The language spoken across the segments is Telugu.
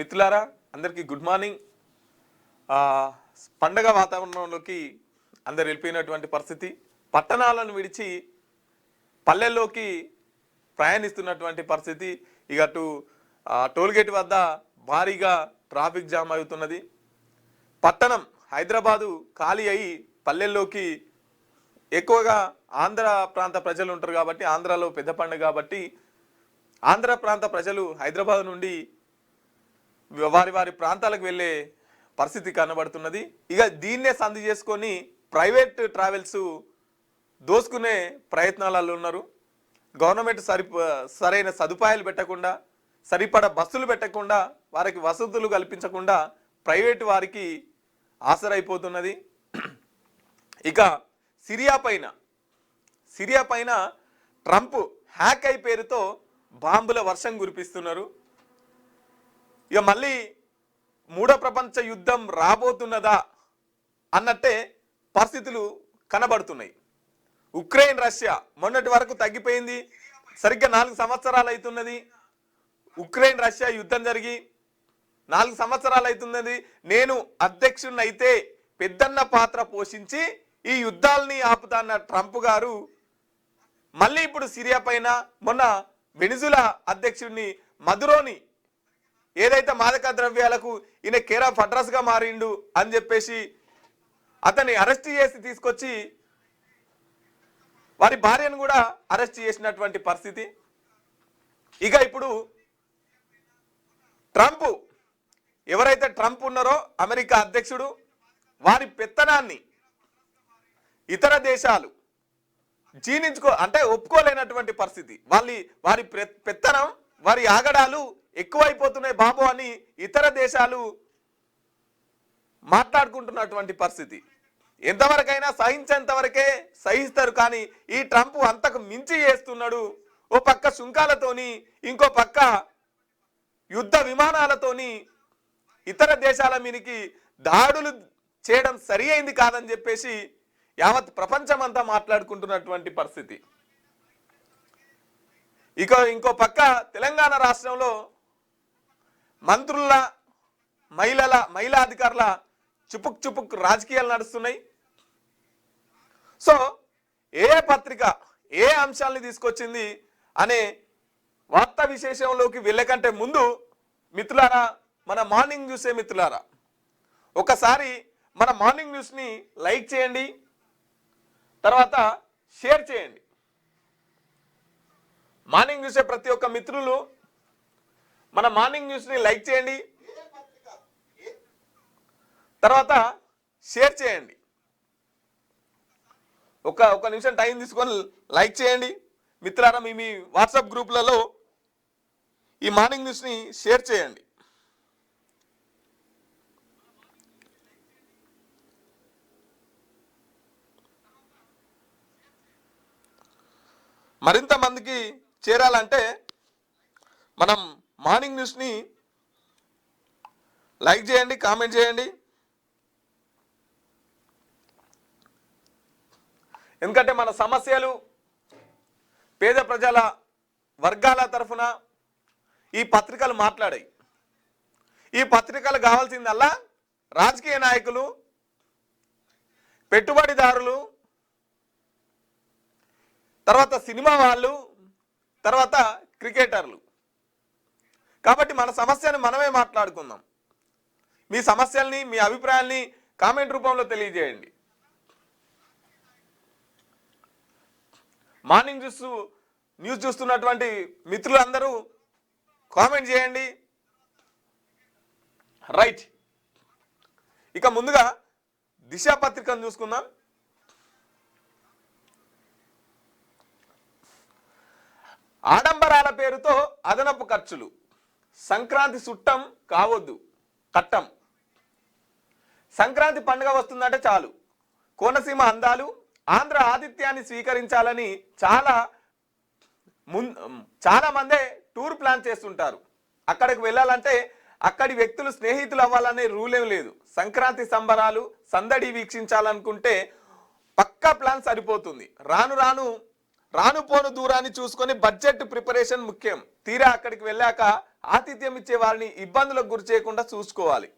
మిత్రులారా అందరికీ గుడ్ మార్నింగ్. పండగ వాతావరణంలోకి అందరు వెళ్ళిపోయినటువంటి పరిస్థితి. పట్టణాలను విడిచి పల్లెల్లోకి ప్రయాణిస్తున్నటువంటి పరిస్థితి. ఇక అటు టోల్గేట్ వద్ద భారీగా ట్రాఫిక్ జామ్ అవుతున్నది. పట్టణం హైదరాబాదు ఖాళీ అయి పల్లెల్లోకి ఎక్కువగా ఆంధ్ర ప్రాంత ప్రజలు ఉంటారు కాబట్టి, ఆంధ్రాలో పెద్ద పండుగ కాబట్టి ఆంధ్ర ప్రాంత ప్రజలు హైదరాబాద్ నుండి వారి వారి ప్రాంతాలకు వెళ్ళే పరిస్థితి కనబడుతున్నది. ఇక దీన్నే సంధి చేసుకొని ప్రైవేట్ ట్రావెల్స్ దోసుకునే ప్రయత్నాలలో ఉన్నారు. గవర్నమెంట్ సరైన సదుపాయాలు పెట్టకుండా, సరిపడ బస్సులు పెట్టకుండా, వారికి వసతులు కల్పించకుండా ప్రైవేటు వారికి ఆసరైపోతున్నది. ఇక సిరియా పైన ట్రంప్ హ్యాక్ అయి పేరుతో బాంబుల వర్షం కురిపిస్తున్నారు. ఇక మళ్ళీ మూడో ప్రపంచ యుద్ధం రాబోతున్నదా అన్నట్టే పరిస్థితులు కనబడుతున్నాయి. ఉక్రెయిన్ రష్యా మొన్నటి వరకు తగ్గిపోయింది. సరిగ్గా 4 సంవత్సరాలు అవుతున్నది ఉక్రెయిన్ రష్యా యుద్ధం జరిగి 4 సంవత్సరాలు అవుతున్నది. నేను అధ్యక్షుడిని అయితే పెద్దన్న పాత్ర పోషించి ఈ యుద్ధాలని ఆపుతాన్న ట్రంప్ గారు మళ్ళీ ఇప్పుడు సిరియా పైన, మొన్న వెనిజులా అధ్యక్షుడిని మదురోని ఏదైతే మాదక ద్రవ్యాలకు ఈయన కేర్ ఆఫ్ అడ్రస్ గా మారిండు అని చెప్పేసి అతన్ని అరెస్ట్ చేసి తీసుకొచ్చి వారి భార్యను కూడా అరెస్ట్ చేసినటువంటి పరిస్థితి. ఇక ఇప్పుడు ట్రంప్, ఎవరైతే ట్రంప్ ఉన్నారో అమెరికా అధ్యక్షుడు, వారి పెత్తనాన్ని ఇతర దేశాలు ఒప్పుకోలేనటువంటి పరిస్థితి. వారి పెత్తనం, వారి ఆగడాలు ఎక్కువైపోతున్నాయి బాబు అని ఇతర దేశాలు మాట్లాడుకుంటున్నటువంటి పరిస్థితి. ఎంతవరకైనా సహించేంత వరకే సహిస్తారు, కానీ ఈ ట్రంప్ అంతకు మించి చేస్తున్నాడు. ఓ పక్క సుంకాలతోని, ఇంకో పక్క యుద్ధ విమానాలతోని ఇతర దేశాల మీదకి దాడులు చేయడం సరి అయింది కాదని చెప్పేసి యావత్ ప్రపంచం అంతా మాట్లాడుకుంటున్నటువంటి పరిస్థితి. ఇంకో పక్క తెలంగాణ రాష్ట్రంలో మంత్రుల, మహిళా అధికారుల చుపుక్ రాజకీయాలు నడుస్తున్నాయి. సో ఏ పత్రిక ఏ అంశాలని తీసుకొచ్చింది అనే వార్తా విశేషంలోకి వెళ్ళకంటే ముందు మిత్రులారా, మన మార్నింగ్ న్యూసే మిత్రులారా, ఒకసారి మన మార్నింగ్ న్యూస్ని లైక్ చేయండి, తర్వాత షేర్ చేయండి. మార్నింగ్ న్యూసే ప్రతి ఒక్క మిత్రులు మన మార్నింగ్ న్యూస్ని లైక్ చేయండి, తర్వాత షేర్ చేయండి. ఒక నిమిషం టైం తీసుకొని లైక్ చేయండి మిత్రులారా. మీ వాట్సాప్ గ్రూపులలో ఈ మార్నింగ్ న్యూస్ని షేర్ చేయండి. మరింత మందికి చేరాలంటే మనం మార్నింగ్ న్యూస్ని లైక్ చేయండి, కామెంట్ చేయండి. ఎందుకంటే మన సమస్యలు పేద ప్రజల వర్గాల తరఫున ఈ పత్రికలు మాట్లాడాయి. ఈ పత్రికలు కావాల్సిందల్లా రాజకీయ నాయకులు, పెట్టుబడిదారులు, తర్వాత సినిమా వాళ్ళు, తర్వాత క్రికెటర్లు. కాబట్టి మన సమస్యను మనమే మాట్లాడుకుందాం. మీ సమస్యల్ని, మీ అభిప్రాయాల్ని కామెంట్ రూపంలో తెలియజేయండి. మార్నింగ్ న్యూస్ చూస్తున్నటువంటి మిత్రులందరూ కామెంట్ చేయండి. రైట్, ఇక ముందుగా దిశ పత్రికను చూసుకుందాం. ఆడంబరాల పేరుతో అదనపు ఖర్చులు, సంక్రాంతి చుట్టం కావద్దు కట్టం. సంక్రాంతి పండుగ వస్తుందంటే చాలు కోనసీమ అందాలు, ఆంధ్ర ఆతిథ్యాన్ని స్వీకరించాలని చాలా మందే టూర్ ప్లాన్ చేస్తుంటారు. అక్కడికి వెళ్ళాలంటే అక్కడి వ్యక్తులు స్నేహితులు అవ్వాలనే రూల్ ఏం లేదు. సంక్రాంతి సంబరాలు, సందడి వీక్షించాలనుకుంటే పక్కా ప్లాన్ సరిపోతుంది. రాను పోను దూరాన్ని చూసుకొని బడ్జెట్ ప్రిపరేషన్ ముఖ్యం. తీరా అక్కడికి వెళ్ళాక ఆతిథ్యం ఇచ్చే వారిని ఇబ్బందులకు గురి చేయకుండా చూసుకోవాలి.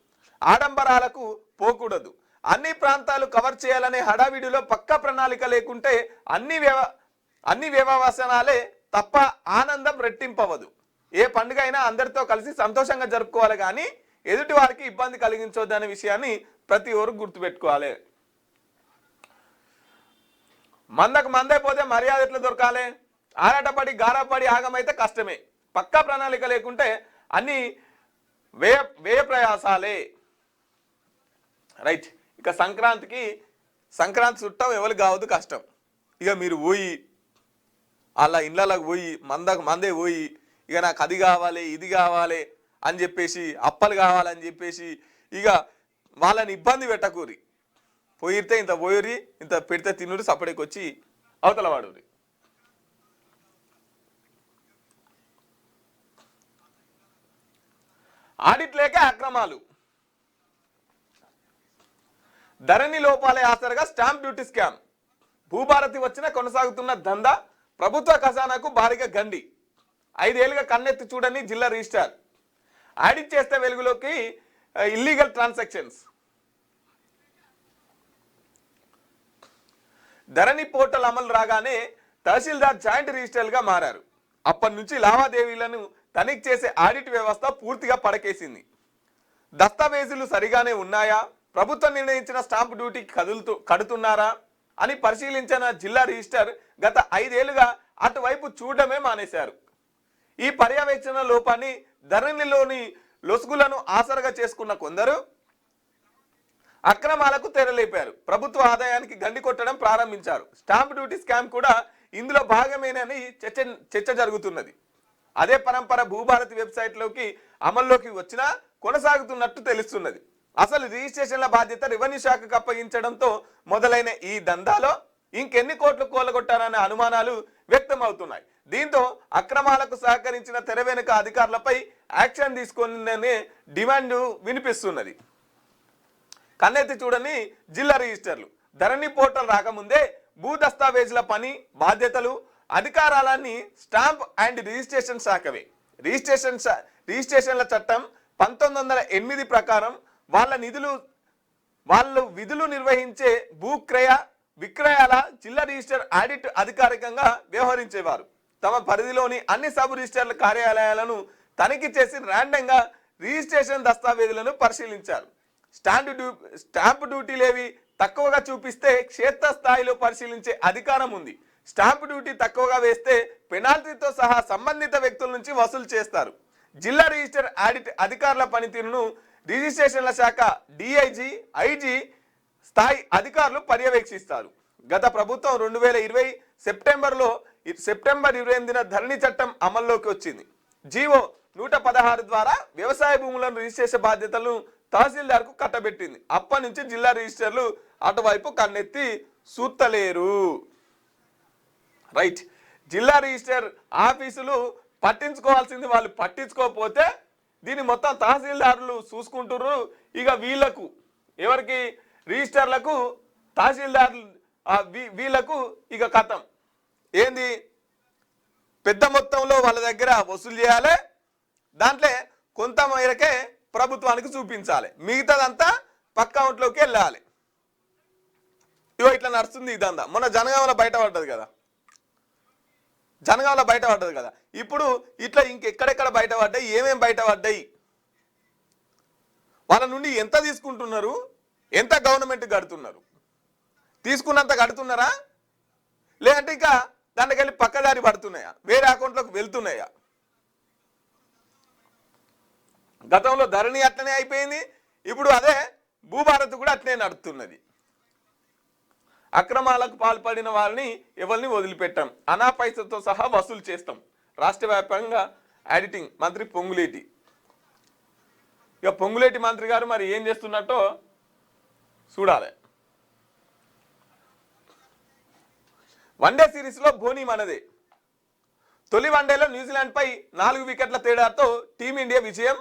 ఆడంబరాలకు పోకూడదు. అన్ని ప్రాంతాలు కవర్ చేయాలనే హడావిడిలో పక్కా ప్రణాళిక లేకుంటే అన్ని వ్యవసాయాలే తప్ప ఆనందం రెట్టింపవదు. ఏ పండుగ అయినా అందరితో కలిసి సంతోషంగా జరుపుకోవాలి, కానీ ఎదుటి వారికి ఇబ్బంది కలిగించవద్దు అనే విషయాన్ని ప్రతి ఒక్కరు గుర్తుపెట్టుకోవాలి. మందకు మందైపోతే మర్యాద ఎట్లా దొరకాలి? ఆరాటపడి గారాపడి ఆగమైతే కష్టమే. పక్కా ప్రణాళిక లేకుంటే అన్ని వ్యయ ప్రయాసాలే. రైట్. ఇక సంక్రాంతి చుట్టం ఎవరు కావద్దు, కష్టం. ఇక మీరు పోయి అలా ఇళ్ళకి పోయి మందే పోయి ఇక నాకు అది కావాలి ఇది కావాలి అని చెప్పేసి, అప్పలు కావాలని చెప్పేసి ఇక వాళ్ళని ఇబ్బంది పెట్టకూరి. పోయితే ఇంత పోయిరి, ఇంత పెడితే తినురు, సపడేకి వచ్చి అవతల వాడురి. ఆడిట్ లేక అక్రమాలు. ధరణి లోపాలే ఆసరగా స్టాంప్ డ్యూటీ స్కామ్. భూభారతి వచ్చిన కొనసాగుతున్న దందా ప్రభుత్వ ఖజానాకు భారీగా గండి. 5 ఏళ్లుగా కన్నెత్తి చూడని జిల్లా రిజిస్ట్రార్. ఆడిట్ చేస్తే వెలుగులోకి ఇల్లీగల్ ట్రాన్సాక్షన్స్. ధరణి పోర్టల్ అమలు రాగానే తహసీల్దార్ జాయింట్ రిజిస్ట్రార్గా మారారు. అప్పటి నుంచి లావాదేవీలను తనిఖీ చేసే ఆడిట్ వ్యవస్థ పూర్తిగా పడకేసింది. దస్తావేజులు సరిగానే ఉన్నాయా, ప్రభుత్వం నిర్ణయించిన స్టాంప్ డ్యూటీకి కడుతున్నారా అని పరిశీలించిన జిల్లా రిజిస్టర్ గత 5 ఏళ్లుగా అటువైపు చూడడమే మానేశారు. ఈ పర్యవేక్షణ లోపాన్ని ధరణిలోని లొసుగులను ఆసరగా చేసుకున్న కొందరు అక్రమాలకు తెరలేపారు. ప్రభుత్వ ఆదాయానికి గండి కొట్టడం ప్రారంభించారు. స్టాంప్ డ్యూటీ స్కామ్ కూడా ఇందులో భాగమేనని చర్చ జరుగుతున్నది. అదే పరంపర భూభారతి వెబ్సైట్లోకి అమల్లోకి వచ్చినా కొనసాగుతున్నట్టు తెలుస్తున్నది. అసలు రిజిస్ట్రేషన్ల బాధ్యత రెవెన్యూ శాఖకు అప్పగించడంతో మొదలైన ఈ దందాలో ఇంకెన్ని కోట్లు కూలగొట్టారనే అనుమానాలు వ్యక్తమవుతున్నాయి. దీంతో అక్రమాలకు సహకరించిన తెర వెనుక అధికారులపై యాక్షన్ తీసుకునే డిమాండ్ వినిపిస్తున్నది. కన్నెత్తి చూడని జిల్లా రిజిస్టర్లు. ధరణి పోర్టల్ రాకముందే భూ దస్తావేజుల పని, బాధ్యతలు, అధికారాలన్నీ స్టాంప్ అండ్ రిజిస్ట్రేషన్ శాఖవే. రిజిస్ట్రేషన్ల చట్టం 1908 ప్రకారం వాళ్ళు విధులు నిర్వహించే భూక్రయ విక్రయాల జిల్లా రిజిస్టర్ ఆడిట్ అధికారికంగా వ్యవహరించేవారు. తమ పరిధిలోని అన్ని సబ్ రిజిస్టర్ల కార్యాలయాలను తనిఖీ చేసి ర్యాండంగా రిజిస్ట్రేషన్ దస్తావేజులను పరిశీలించారు. స్టాంప్ డ్యూటీలేవి తక్కువగా చూపిస్తే క్షేత్రస్థాయిలో పరిశీలించే అధికారం ఉంది. స్టాంప్ డ్యూటీ తక్కువగా వేస్తే పెనాల్టీతో సహా సంబంధిత వ్యక్తుల నుంచి వసూలు చేస్తారు. జిల్లా రిజిస్టర్ ఆడిట్ అధికారుల పనితీరును రిజిస్ట్రేషన్ల శాఖ డిఐజీ, ఐజీ స్థాయి అధికారులు పర్యవేక్షిస్తారు. గత ప్రభుత్వం 2020 సెప్టెంబర్ 28న ధరణి చట్టం అమల్లోకి వచ్చింది. జీవో 116 ద్వారా వ్యవసాయ భూములను రిజిస్ట్రేషన్ బాధ్యతలను తహసీల్దార్కు కట్టబెట్టింది. అప్పటి నుంచి జిల్లా రిజిస్టర్లు అటువైపు కన్నెత్తి చూస్తలేరు. రైట్. జిల్లా రిజిస్టర్ ఆఫీసులు పట్టించుకోవాల్సింది వాళ్ళు పట్టించుకోకపోతే దీన్ని మొత్తం తహసీల్దారులు చూసుకుంటున్నారు. ఇక వీళ్లకు ఎవరికి రిజిస్టర్లకు తహసీల్దారులు వీళ్లకు ఇక కథం ఏంది, పెద్ద మొత్తంలో వాళ్ళ దగ్గర వసూలు చేయాలి, దాంట్లో కొంత మేరకే ప్రభుత్వానికి చూపించాలి, మిగతాదంతా పక్క అకౌంట్లోకి వెళ్ళాలి. ఇగో ఇట్లా నడుస్తుంది ఇదంతా. మొన్న జనగామలో బయటపడ్డది కదా. ఇప్పుడు ఇట్లా ఇంకెక్కడెక్కడ బయటపడ్డాయి, ఏమేం బయటపడ్డాయి, వాళ్ళ నుండి ఎంత తీసుకుంటున్నారు, ఎంత గవర్నమెంట్ కడుతున్నారు, తీసుకున్నంత కడుతున్నారా, లేదంటే ఇంకా దానికి వెళ్ళి పక్కదారి పడుతున్నాయా, వేరే అకౌంట్లోకి వెళ్తున్నాయా? గతంలో ధరణి అట్లనే అయిపోయింది, ఇప్పుడు అదే భూభారత్ కూడా అట్లనే నడుస్తున్నది. అక్రమాలకు పాల్పడిన వాళ్ళని ఎవరిని వదిలిపెట్టాం, అనా పైసతో సహా వసూలు చేస్తాం. రాష్ట్ర వ్యాప్తంగా ఆడిటింగ్ మంత్రి పొంగులేటి. ఇక పొంగులేటి మంత్రి గారు మరి ఏం చేస్తున్నట్టో చూడాలి. వన్డే సిరీస్లో ధోని మనదే. తొలి వన్డేలో న్యూజిలాండ్పై 4 వికెట్ల తేడాతో టీమిండియా విజయం.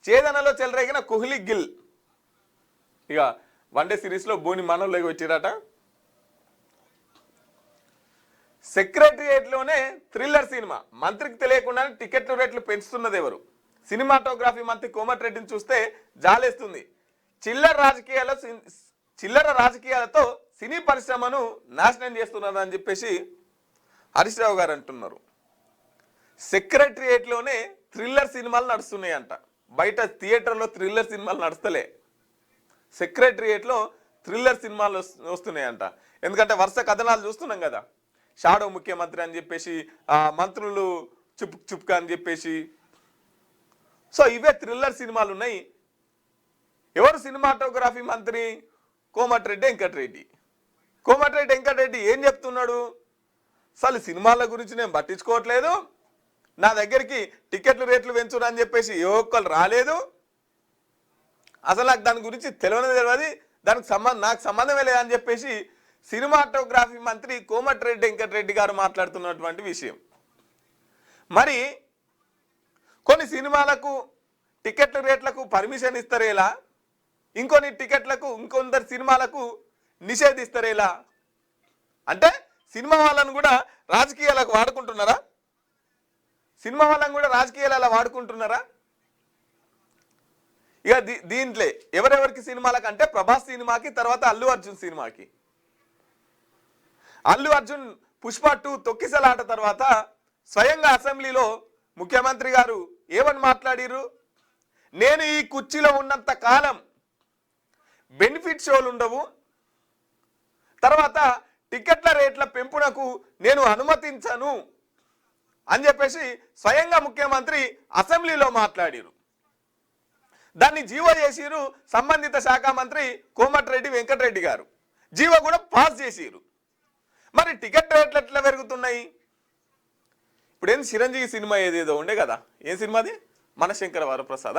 ఛేదనలో చెలరేగిన కోహ్లీ, గిల్. ఇక వన్డే సిరీస్లో ధోని మనలోకి వచ్చిరట. సెక్రటరియేట్లోనే థ్రిల్లర్ సినిమా. మంత్రికి తెలియకుండా టికెట్ల రేట్లు పెంచుతున్నది ఎవరు? సినిమాటోగ్రఫీ మంత్రి కోమటిరెడ్డిని చూస్తే జాలేస్తుంది. చిల్లర రాజకీయాలతో సినీ పరిశ్రమను నాశనం చేస్తున్నారు అని చెప్పేసి హరీష్ రావు గారు అంటున్నారు. సెక్రటరియేట్లోనే థ్రిల్లర్ సినిమాలు నడుస్తున్నాయంట. బయట థియేటర్లో థ్రిల్లర్ సినిమాలు నడుస్తలే, సెక్రటరియేట్లో థ్రిల్లర్ సినిమాలు వస్తున్నాయంట. ఎందుకంటే వరుస కథనాలు చూస్తున్నాం కదా, షాడో ముఖ్యమంత్రి అని చెప్పేసి, మంత్రులు చుప్కా అని చెప్పేసి. సో ఇవే థ్రిల్లర్ సినిమాలు ఉన్నాయి. ఎవరు సినిమాటోగ్రఫీ మంత్రి? కోమటిరెడ్డి వెంకటరెడ్డి. కోమటిరెడ్డి వెంకటరెడ్డి ఏం చెప్తున్నాడు? అసలు సినిమాల గురించి నేను పట్టించుకోవట్లేదు, నా దగ్గరికి టికెట్లు రేట్లు పెంచురు అని చెప్పేసి ఏ ఒక్కరు రాలేదు, అసలు నాకు దాని గురించి తెలియదు, దానికి నాకు సంబంధమే లేదని చెప్పేసి సినిమాటోగ్రఫీ మంత్రి కోమటిరెడ్డి వెంకటరెడ్డి గారు మాట్లాడుతున్నటువంటి విషయం. మరి కొన్ని సినిమాలకు టికెట్ల రేట్లకు పర్మిషన్ ఇస్తారేలా, ఇంకొందరు సినిమాలకు నిషేధిస్తారేలా? అంటే సినిమా వాళ్ళను కూడా రాజకీయాలకు వాడుకుంటున్నారా? సినిమా వాళ్ళని కూడా రాజకీయాలు వాడుకుంటున్నారా? ఇక దీంట్లో ఎవరెవరికి సినిమాలకు అంటే ప్రభాస్ సినిమాకి, తర్వాత అల్లు అర్జున్ సినిమాకి. అల్లు అర్జున్ పుష్ప 2 తొక్కిసలాట తర్వాత స్వయంగా అసెంబ్లీలో ముఖ్యమంత్రి గారు ఏమని మాట్లాడిరు? నేను ఈ కుర్చీలో ఉన్నంత కాలం బెనిఫిట్ షోలు ఉండవు, తర్వాత టికెట్ల రేట్ల పెంపునకు నేను అనుమతించను అని చెప్పేసి స్వయంగా ముఖ్యమంత్రి అసెంబ్లీలో మాట్లాడిరు. దాన్ని జీవో చేసిరు సంబంధిత శాఖ మంత్రి కోమటిరెడ్డి వెంకటరెడ్డి గారు. జీవో కూడా పాస్ చేసిరు. మరి టికెట్ రేట్లు ఎట్లా పెరుగుతున్నాయి? ఇప్పుడేం చిరంజీవి సినిమా ఏదేదో ఉండే కదా, ఏం సినిమాది? మనశంకర వరప్రసాద.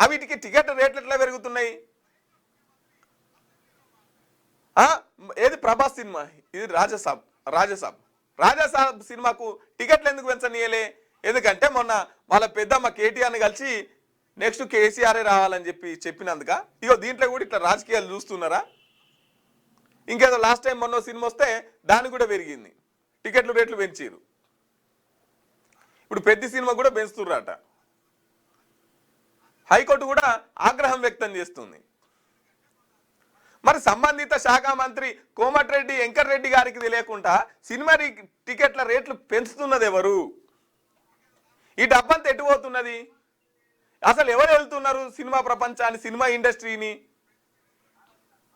వీటికి టికెట్ రేట్లు ఎట్లా పెరుగుతున్నాయి? ఏది ప్రభాస్ సినిమా, ఇది రాజాసాబ్ సినిమాకు టికెట్లు ఎందుకు పెంచనీయలే? ఎందుకంటే మొన్న వాళ్ళ పెద్దమ్మ కేటీఆర్ని కలిసి నెక్స్ట్ కేసీఆర్ఏ రావాలని చెప్పినందుక. ఇగో దీంట్లో కూడా ఇట్లా రాజకీయాలు చూస్తున్నారా? ఇంకేదో లాస్ట్ టైం మొన్న సినిమా వస్తే దానికి కూడా పెరిగింది, టికెట్లు రేట్లు పెంచారు. ఇప్పుడు పెద్ద సినిమా కూడా పెంచుతుర్రట. హైకోర్టు కూడా ఆగ్రహం వ్యక్తం చేస్తుంది. మరి సంబంధిత శాఖ మంత్రి కోమటిరెడ్డి వెంకటరెడ్డి గారికి తెలియకుండా సినిమా టికెట్ల రేట్లు పెంచుతున్నది ఎవరు? ఈ డబ్బంతా ఎటుపోతున్నది? అసలు ఎవరు వెళ్తున్నారు సినిమా ప్రపంచాన్ని, సినిమా ఇండస్ట్రీని?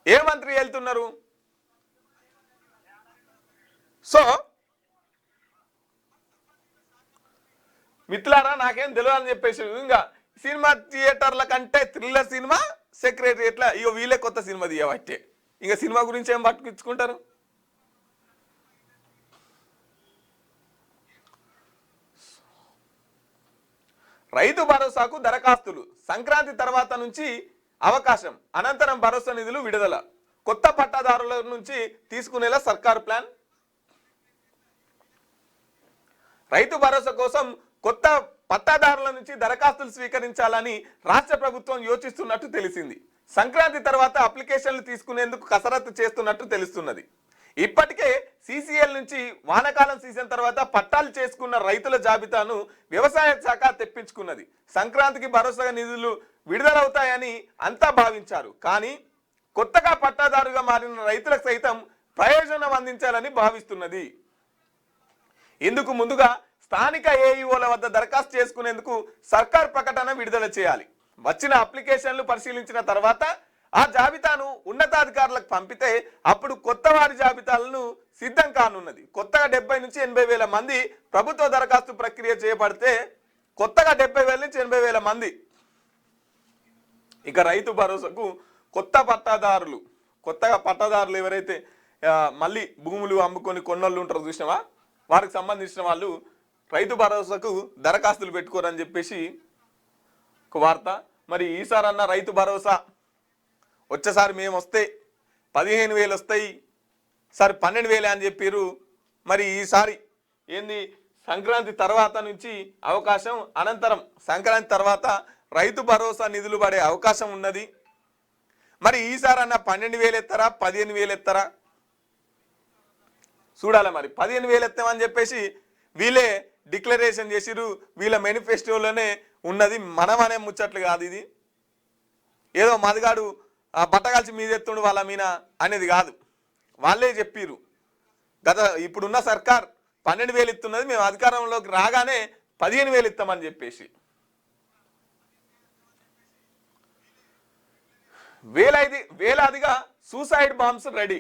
ఏ మంత్రి వెళ్తున్నారు? సో మిత్రులారా, నాకేం తెలియదు అని చెప్పేసి ఇంకా సినిమా థియేటర్ల కంటే థ్రిల్లర్ సినిమా సెక్రటరియట్లా ఇగో వీళ్ళే కొత్త సినిమా తీయవట్టే. ఇంకా సినిమా గురించి ఏం పట్టుకుంటారు? రైతు భరోసాకు దరఖాస్తులు సంక్రాంతి తర్వాత నుంచి అవకాశం, అనంతరం భరోసా నిధులు విడుదల, కొత్త పట్టాదారుల నుంచి తీసుకునేలా సర్కారు ప్లాన్. రైతు భరోసా కోసం కొత్త పట్టాదారుల నుంచి దరఖాస్తులు స్వీకరించాలని రాష్ట్ర ప్రభుత్వం యోచిస్తున్నట్టు తెలిసింది. సంక్రాంతి తర్వాత అప్లికేషన్లు తీసుకునేందుకు కసరత్తు చేస్తున్నట్టు తెలుస్తున్నది. ఇప్పటికే సీసీఎల్ నుంచి వానాకాలం సీజన్ తర్వాత పట్టాలు చేసుకున్న రైతుల జాబితాను వ్యవసాయ శాఖ తెప్పించుకున్నది. సంక్రాంతికి భరోసా నిధులు విడుదలవుతాయని అంతా భావించారు. కానీ కొత్తగా పట్టాదారుగా మారిన రైతులకు సైతం ప్రయోజనం అందించాలని భావిస్తున్నది. ఇందుకు ముందుగా స్థానిక ఏఈఓల వద్ద దరఖాస్తు చేసుకునేందుకు సర్కార్ ప్రకటన విడుదల చేయాలి. వచ్చిన అప్లికేషన్లు పరిశీలించిన తర్వాత ఆ జాబితాను ఉన్నతాధికారులకు పంపితే అప్పుడు కొత్త వారి జాబితాలను సిద్ధం కానున్నది. కొత్తగా 70 నుంచి 80 వేల మంది ప్రభుత్వ దరఖాస్తు ప్రక్రియ చేపడితే కొత్తగా 70 వేల నుంచి 80 వేల మంది. ఇక రైతు భరోసాకు కొత్తగా పట్టాదారులు ఎవరైతే మళ్ళీ భూములు అమ్ముకొని కొన్నోళ్ళు ఉంటారో చూసినావా, వారికి సంబంధించిన వాళ్ళు రైతు భరోసాకు దరఖాస్తులు పెట్టుకోరని చెప్పేసి ఒక వార్త. మరి ఈసారన్న రైతు భరోసా వచ్చేసారి మేము వస్తే 15,000 వస్తాయి, సార్ 12,000 అని చెప్పారు. మరి ఈసారి ఏంది సంక్రాంతి తర్వాత నుంచి అవకాశం, అనంతరం సంక్రాంతి తర్వాత రైతు భరోసా నిధులు పడే అవకాశం ఉన్నది. మరి ఈసారన్న 12,000 ఎత్తారా 15,000 ఎత్తారా చూడాలి. మరి 15,000 ఎత్తామని చెప్పేసి వీళ్ళే డిక్లరేషన్ చేసిరు. వీళ్ళ మేనిఫెస్టోలోనే ఉన్నది. మనమనే ముచ్చట్లు కాదు ఇది. ఏదో మదిగాడు బట్టగాల్చి మీదెత్తుండు వాళ్ళ మీన అనేది కాదు. వాళ్ళే చెప్పిర్రు ఇప్పుడున్న సర్కార్ 12,000 ఇస్తున్నది, మేము అధికారంలోకి రాగానే 15,000 ఇస్తామని చెప్పేసి. వేలాదిగా సూసైడ్ బాంబ్స్ రెడీ.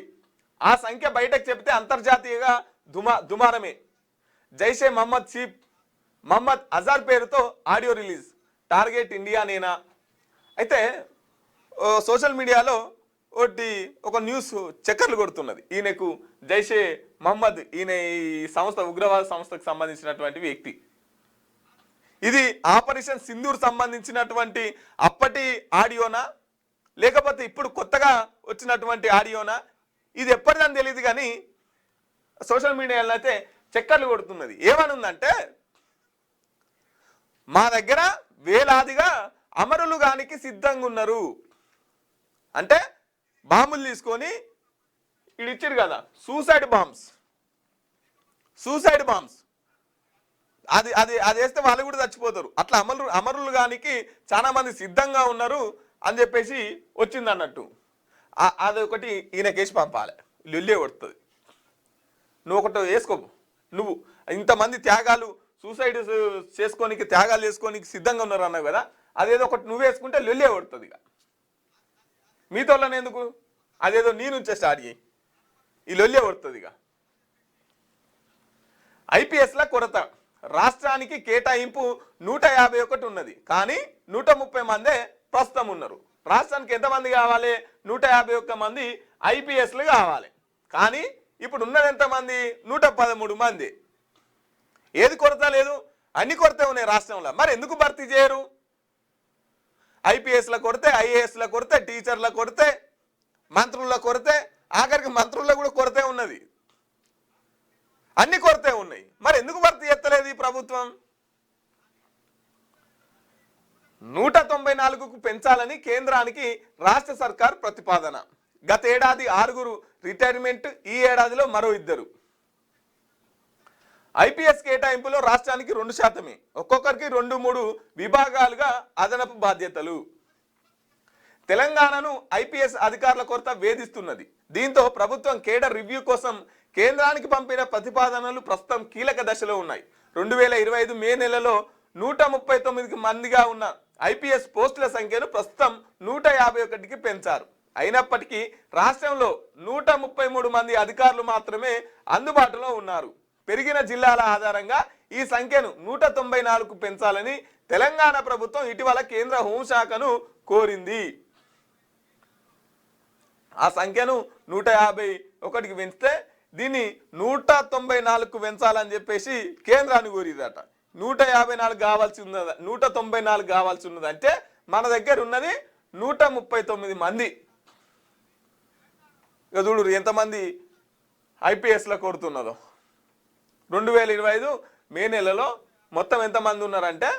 ఆ సంఖ్య బయటకు చెప్తే అంతర్జాతీయంగా దుమారమే. జైషే మహమ్మద్ చీఫ్ మహమ్మద్ అజార్ పేరుతో ఆడియో రిలీజ్. టార్గెట్ ఇండియా నేనా? అయితే సోషల్ మీడియాలో ఒక న్యూస్ చక్కర్లు కొడుతున్నది. ఈయనకు జైషే మహమ్మద్, ఈయన ఈ సంస్థ ఉగ్రవాద సంస్థకు సంబంధించినటువంటి వ్యక్తి. ఇది ఆపరేషన్ సింధూర్ సంబంధించినటువంటి అప్పటి ఆడియోనా లేకపోతే ఇప్పుడు కొత్తగా వచ్చినటువంటి ఆడియోనా? ఇది ఎప్పటిదని తెలియదు కానీ సోషల్ మీడియాలో అయితే చక్కర్లు కొడుతున్నది. ఏమనుందంటే, మా దగ్గర వేలాదిగా అమరులు గానికి సిద్ధంగా ఉన్నారు అంటే బాంబులు తీసుకొని ఇచ్చారు కదా, సూసైడ్ బాంబ్స్. అది అది అది వేస్తే వాళ్ళు కూడా చచ్చిపోతారు. అట్లా అమరులు గానికి చాలా మంది సిద్ధంగా ఉన్నారు అని చెప్పేసి వచ్చింది అన్నట్టు. అదొకటి ఈయనకేసి పంపాలి, లొల్లే కొడుతుంది. నువ్వు ఒకటి వేసుకో, నువ్వు ఇంతమంది త్యాగాలు సూసైడ్ చేసుకోనికి త్యాగాలు చేసుకోనికి సిద్ధంగా ఉన్నారు అన్నావు కదా, అదేదో ఒకటి నువ్వు వేసుకుంటే లొల్లే కొడుతుంది. ఇక మీతోళ్ళని ఎందుకు, అదేదో నీ నుంచే స్టార్ట్ చేయి, ఈ లొల్లే కొడుతుంది. ఇక ఐపీఎస్ల కొరత, రాష్ట్రానికి కేటాయింపు 151 ఉన్నది కానీ 130 మందే ప్రస్తుతం ఉన్నారు. రాష్ట్రానికి ఎంతమంది కావాలి? 151 మంది ఐపీఎస్లు కావాలి. కానీ ఇప్పుడు ఉన్నది ఎంతమంది? 113 మంది. ఏది కొరత లేదు, అన్ని కొరత ఉన్నాయి రాష్ట్రంలో. మరి ఎందుకు భర్తీ చేయరు? ఐపీఎస్ల కొరతే, ఐఏఎస్ల కొరతే, టీచర్ల కొరతే, మంత్రుల కొరతే, ఆఖరికి మంత్రుల్లో కూడా కొరతే ఉన్నది. అన్ని కొరతే ఉన్నాయి. మరి ఎందుకు భర్తీ చేస్తలేదు ఈ ప్రభుత్వం? 194కు పెంచాలని కేంద్రానికి రాష్ట్ర సర్కార్ ప్రతిపాదన. గత ఏడాది 6 రిటైర్మెంట్, ఈ ఏడాదిలో మరో 2. ఐపీఎస్ కేటాయింపులో రాష్ట్రానికి 2%, ఒక్కొక్కరికి 2-3 విభాగాలుగా అదనపు బాధ్యతలు. తెలంగాణను ఐపీఎస్ అధికారుల కొరత వేధిస్తున్నది. దీంతో ప్రభుత్వం కేడర్ రివ్యూ కోసం కేంద్రానికి పంపిన ప్రతిపాదనలు ప్రస్తుతం కీలక దశలో ఉన్నాయి. 2025 మే నెలలో 139 మందిగా ఉన్న ఐపీఎస్ పోస్టుల సంఖ్యను ప్రస్తుతం 151కి పెంచారు. అయినప్పటికీ రాష్ట్రంలో 133 మంది అధికారులు మాత్రమే అందుబాటులో ఉన్నారు. పెరిగిన జిల్లాల ఆధారంగా ఈ సంఖ్యను 194కు పెంచాలని తెలంగాణ ప్రభుత్వం ఇటీవల కేంద్ర హోంశాఖను కోరింది. ఆ సంఖ్యను 151కి పెంచితే దీన్ని 194కు పెంచాలని చెప్పేసి కేంద్రాన్ని కోరిదట. 154 కావాల్సి ఉన్నది, 194 కావాల్సి ఉన్నది. అంటే మన దగ్గర ఉన్నది 139 మంది. ఇక చూడు ఎంతమంది ఐపీఎస్లో కోరుతున్నదో. 2025 మే నెలలో మొత్తం ఎంతమంది ఉన్నారంటే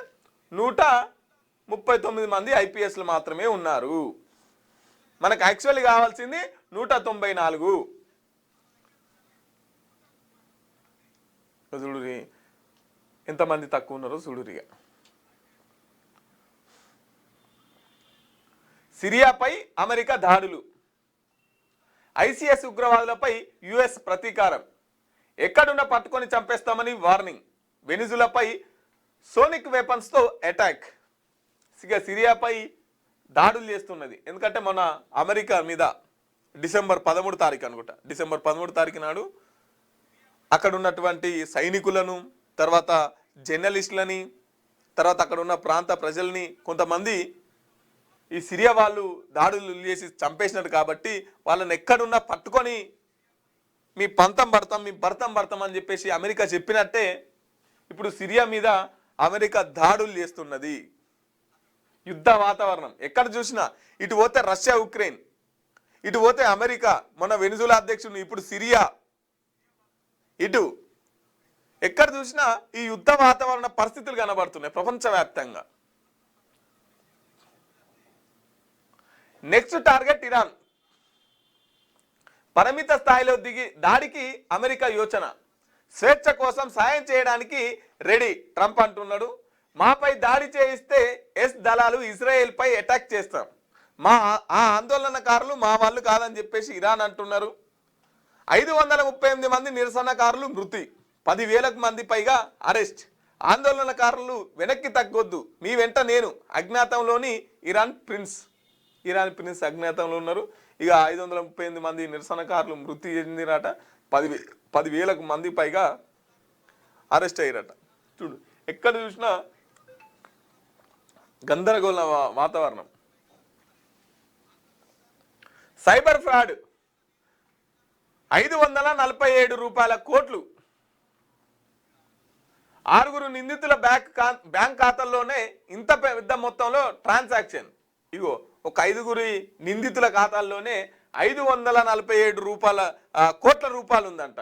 139 మంది ఐపీఎస్లు మాత్రమే ఉన్నారు. మనకు యాక్చువల్లీ కావాల్సింది 194. చూడురి ఎంతమంది తక్కువ ఉన్నారో చూడురిగా. సిరియాపై అమెరికా దాడులు, ఐసిఎస్ ఉగ్రవాదులపై యుఎస్ ప్రతీకారం, ఎక్కడున్నా పట్టుకొని చంపేస్తామని వార్నింగ్, వెనిజులాపై సోనిక్ వెపన్స్తో అటాక్. సిరియాపై దాడులు చేస్తున్నది. ఎందుకంటే మన అమెరికా మీద డిసెంబర్ 13 తారీఖు అనుకుంటా, డిసెంబర్ 13 తారీఖు నాడు అక్కడ ఉన్నటువంటి సైనికులను, తర్వాత జర్నలిస్టులని, తర్వాత అక్కడ ఉన్న ప్రాంత ప్రజల్ని కొంతమంది ఈ సిరియా వాళ్ళు దాడులు చేసి చంపేసినారు. కాబట్టి వాళ్ళని ఎక్కడున్నా పట్టుకొని మీ పంతం పడతాం, మీ భర్తం పడతాం అని చెప్పేసి అమెరికా చెప్పినట్టే ఇప్పుడు సిరియా మీద అమెరికా దాడులు చేస్తున్నది. యుద్ధ వాతావరణం ఎక్కడ చూసినా, ఇటు పోతే రష్యా ఉక్రెయిన్, ఇటు పోతే అమెరికా, మన వెనిజులా అధ్యక్షుడు, ఇప్పుడు సిరియా, ఇటు ఎక్కడ చూసినా ఈ యుద్ధ వాతావరణ పరిస్థితులు కనబడుతున్నాయి ప్రపంచవ్యాప్తంగా. Next target Iran. పరిమిత స్థాయిలో దిగి దాడికి అమెరికా యోచన, స్వేచ్ఛ కోసం సాయం చేయడానికి రెడీ ట్రంప్ అంటున్నాడు. మాపై దాడి చేయిస్తే ఎస్ దళాలు ఇజ్రాయెల్పై అటాక్ చేస్తాం. మా ఆందోళనకారులు మా వాళ్ళు కాదని చెప్పేసి ఇరాన్ అంటున్నారు. 538 మంది నిరసనకారులు మృతి, 10,000 మంది పైగా అరెస్ట్. ఆందోళనకారులు వెనక్కి తగ్గొద్దు, మీ వెంట నేను. అజ్ఞాతంలోని ఇరాన్ ప్రిన్స్ అజ్ఞాతంలో ఉన్నారు. ఇక 538 మంది నిరసనకారులు మృతి చెందిరట, 10,000 మంది పైగా అరెస్ట్ అయ్యారట. చూడు, ఎక్కడ చూసినా గందరగోళ వాతావరణం. సైబర్ ఫ్రాడ్ 547 కోట్లు. 6 నిందితుల బ్యాంక్ ఖాతాల్లోనే ఇంత పెద్ద మొత్తంలో ట్రాన్సాక్షన్. ఇగో ఒక 5 నిందితుల ఖాతాల్లోనే 547 కోట్ల రూపాయలు ఉందంట.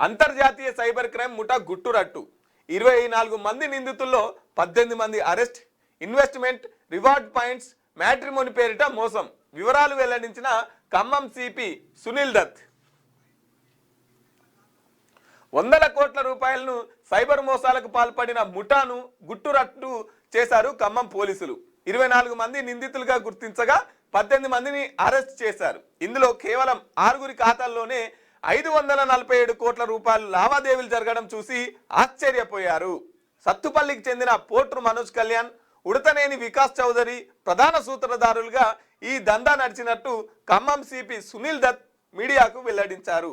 అంతర్జాతీయ సైబర్ క్రైమ్ ముఠా గుట్టురట్టు. 24 మంది నిందితుల్లో 18 మంది arrest. Investment, reward points, matrimony పేరిట మోసం. వివరాలు వెల్లడించిన ఖమ్మం సిపి సునీల్ దత్. 100 కోట్ల రూపాయలను సైబర్ మోసాలకు పాల్పడిన ముఠాను గుట్టురట్టు చేశారు ఖమ్మం పోలీసులు. 24 మంది నిందితులుగా గుర్తించగా 18 మందిని అరెస్ట్ చేశారు. ఇందులో కేవలం 6 ఖాతాల్లోనే 547 కోట్ల రూపాయలు లావాదేవీలు జరగడం చూసి ఆశ్చర్యపోయారు. సత్తుపల్లికి చెందిన పోట్రు మనోజ్ కళ్యాణ్, ఉడతనేని వికాస్ చౌదరి ప్రధాన సూత్రధారులుగా ఈ దందా నడిచినట్టు ఖమ్మం సిపి సునీల్ దత్ మీడియాకు వెల్లడించారు.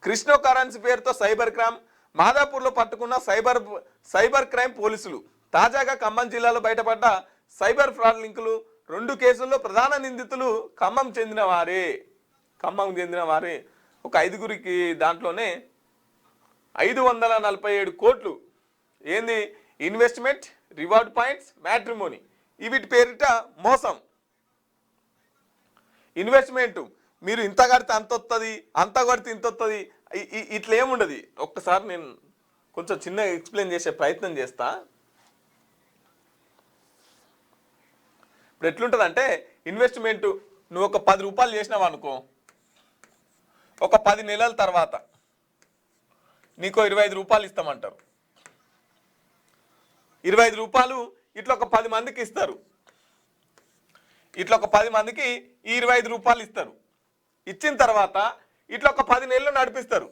క్రిప్టో కరెన్సీ పేరుతో సైబర్ క్రైమ్. మాదాపూర్లో పట్టుకున్న సైబర్ క్రైమ్ పోలీసులు. తాజాగా ఖమ్మం జిల్లాలో బయటపడ్డ సైబర్ ఫ్రాడ్ లింకులు. 2 కేసుల్లో ప్రధాన నిందితులు ఖమ్మం చెందిన వారే. ఒక 5 దాంట్లోనే 547 కోట్లు. ఏంది? ఇన్వెస్ట్మెంట్, రివార్డ్ పాయింట్స్, మ్యాట్రిమోని, వీటి పేరిట మోసం. ఇన్వెస్ట్మెంట్ మీరు ఇంత కడితే అంత వస్తుంది, అంత కడితే ఇంత వస్తుంది, ఇట్లా ఏముండదు. ఒక్కసారి నేను కొంచెం చిన్నగా ఎక్స్ప్లెయిన్ చేసే ప్రయత్నం చేస్తా. ఇప్పుడు ఎట్లుంటుంది అంటే, ఇన్వెస్ట్మెంట్ నువ్వు ఒక 10 రూపాయలు చేసినావు అనుకో, ఒక 10 నెలల తర్వాత నీకు 25 రూపాయలు ఇస్తామంటారు. 25 రూపాయలు ఇట్లా ఒక 10 మందికి ఇస్తారు. ఇట్లా ఒక 10 మందికి ఈ 25 రూపాయలు ఇస్తారు. ఇచ్చిన తర్వాత ఇట్లా ఒక 10 నెలలు నడిపిస్తారు.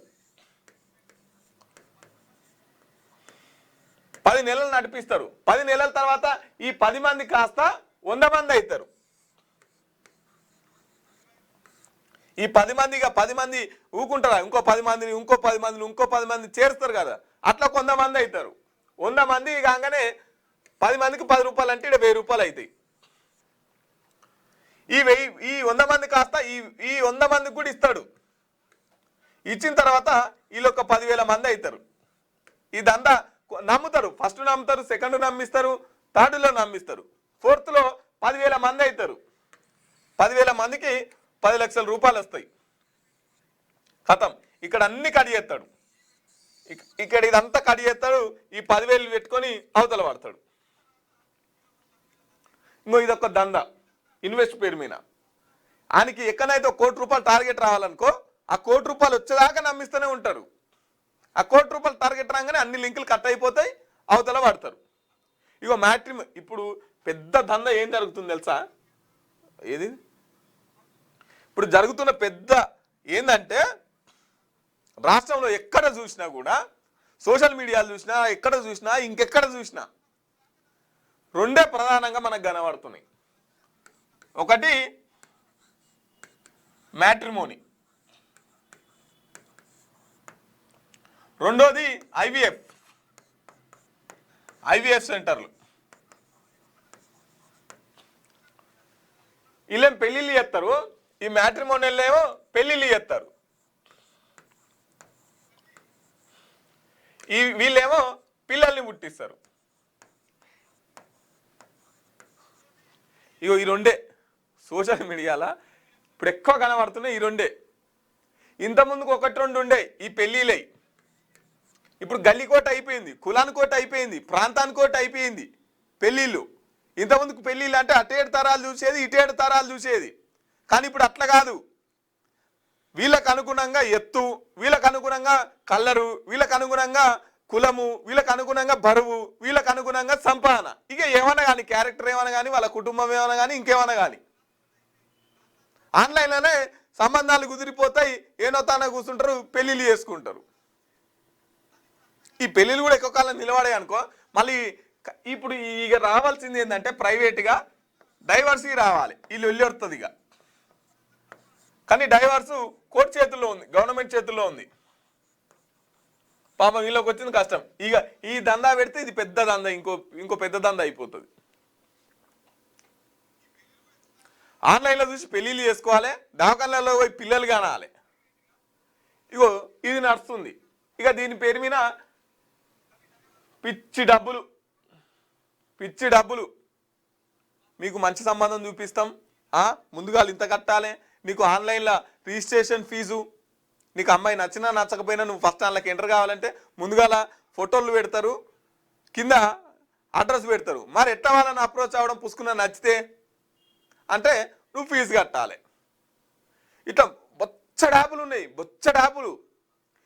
10 నెలలు నడిపిస్తారు. 10 నెలల తర్వాత ఈ 10 మంది కాస్త 100 మంది అవుతారు. ఈ 10 మంది ఊకుంటారా? ఇంకో 10 మందిని, ఇంకో 10 మందిని, ఇంకో 10 మంది చేరుస్తారు కదా, అట్లా 100 మంది అవుతారు. 100 మంది కాగానే 10 మందికి 10 రూపాయలు అంటే ఇక్కడ 1000 రూపాయలు అవుతాయి. ఈ 100 మంది కాస్త ఈ 100 మందికి కూడా ఇస్తాడు. ఇచ్చిన తర్వాత వీళ్ళు ఒక 10,000 మంది అవుతారు. ఇదంతా నమ్ముతారు. ఫస్ట్ నమ్ముతారు, సెకండ్ నమ్మిస్తారు, థర్డ్లో నమ్మిస్తారు, ఫోర్త్లో 10,000 మంది అవుతారు. 10,000 మందికి 10 లక్షల రూపాయలు వస్తాయి. ఖతం. ఇక్కడ అన్ని కట్ చేస్తాడు. ఇక్కడ ఇదంతా కట్ చేస్తాడు. ఈ 10,000 పెట్టుకొని అవతల పడతాడు. ఇంకో ఇదొక దందా ఇన్వెస్ట్ పేరు మీద. ఆయనకి ఎక్కడైతే 1 కోటి రూపాయలు టార్గెట్ రావాలనుకో, ఆ 1 కోటి రూపాయలు వచ్చేదాకా నమ్మిస్తూనే ఉంటారు. ఆ 1 కోటి రూపాయలు టార్గెట్ రాగానే అన్ని లింకులు కట్ అయిపోతాయి, అవతల పడతారు. ఇగో ఇప్పుడు పెద్ద దందా ఏం జరుగుతుంది తెలుసా? ఏది ఇప్పుడు జరుగుతున్న పెద్ద ఏందంటే, రాష్ట్రంలో ఎక్కడ చూసినా కూడా, సోషల్ మీడియాలు చూసినా, ఎక్కడ చూసినా, ఇంకెక్కడ చూసినా 2 ప్రధానంగా మనకు కనబడుతున్నాయి. ఒకటి మ్యాట్రిమోని, రెండోది ఐవీఎఫ్ సెంటర్లు. వీళ్ళేం పెళ్ళిళ్ళు చేస్తారు, ఈ మ్యాట్రిమోనియల్ ఏమో పెళ్ళిళ్ళు చేస్తారు. వీళ్ళేమో పిల్లల్ని పుట్టిస్తారు. ఇగో ఈ 2 సోషల్ మీడియాలో ఇప్పుడు ఎక్కువ కనబడుతున్నాయి. ఈ 2 ఇంతకుముందుకు 1-2 ఉండే ఈ పెళ్ళిళ్ళై. ఇప్పుడు గల్లీకోట అయిపోయింది, కులానికోట అయిపోయింది, ప్రాంతానికోట అయిపోయింది పెళ్ళిళ్ళు. ఇంతకుముందుకు పెళ్ళిళ్ళు అంటే అటేడు తరాలు చూసేది, ఇటేడు తరాలు చూసేది. కానీ ఇప్పుడు అట్లా కాదు. వీళ్ళకు అనుగుణంగా ఎత్తు, వీళ్ళకు అనుగుణంగా కలరు, వీళ్ళకు అనుగుణంగా కులము, వీళ్ళకి అనుగుణంగా బరువు, వీళ్ళకి అనుగుణంగా సంపాదన, ఇక ఏమన్నా కానీ క్యారెక్టర్ ఏమన్నా కానీ వాళ్ళ కుటుంబం ఏమన్నా కానీ ఇంకేమన్నా కానీ ఆన్లైన్లోనే సంబంధాలు కుదిరిపోతాయి, ఏనో తానే కూర్చుంటారు, పెళ్ళిళ్ళు చేసుకుంటారు. ఈ పెళ్ళిళ్ళు కూడా ఎక్కువ కాలం నిలబడాయి అనుకో, మళ్ళీ ఇప్పుడు ఇక రావాల్సింది ఏంటంటే ప్రైవేట్గా డైవర్స్కి రావాలి, వీళ్ళు వెళ్ళొడుతుంది ఇక. కానీ డైవర్సు కోర్టు చేతుల్లో ఉంది, గవర్నమెంట్ చేతుల్లో ఉంది. పాపం వీళ్ళకి వచ్చింది కష్టం. ఇక ఈ దందా పెడితే ఇది పెద్ద దందా, ఇంకో పెద్ద దందా అయిపోతుంది. ఆన్లైన్లో చూసి పెళ్ళిళ్ళు చేసుకోవాలి, దవాఖానలలో పోయి పిల్లలు కానాలి. ఇగో ఇది నడుస్తుంది. ఇక దీని పేరు మీద పిచ్చి డబ్బులు మీకు మంచి సంబంధం చూపిస్తాం, ముందుగా ఇంత కట్టాలి, నీకు ఆన్లైన్లో రిజిస్ట్రేషన్ ఫీజు, నీకు అమ్మాయి నచ్చినా నచ్చకపోయినా నువ్వు ఫస్ట్ దాంట్లోకి ఎంటర్ కావాలంటే ముందుగాల ఫోటోలు పెడతారు, కింద అడ్రస్ పెడతారు. మరి ఎట్లా వాళ్ళని అప్రోచ్ అవ్వడం, పుసుకున్న నచ్చితే అంటే నువ్వు ఫీజు కట్టాలి. ఇట్లా బొచ్చడి యాపులు ఉన్నాయి, బొచ్చడి యాపులు.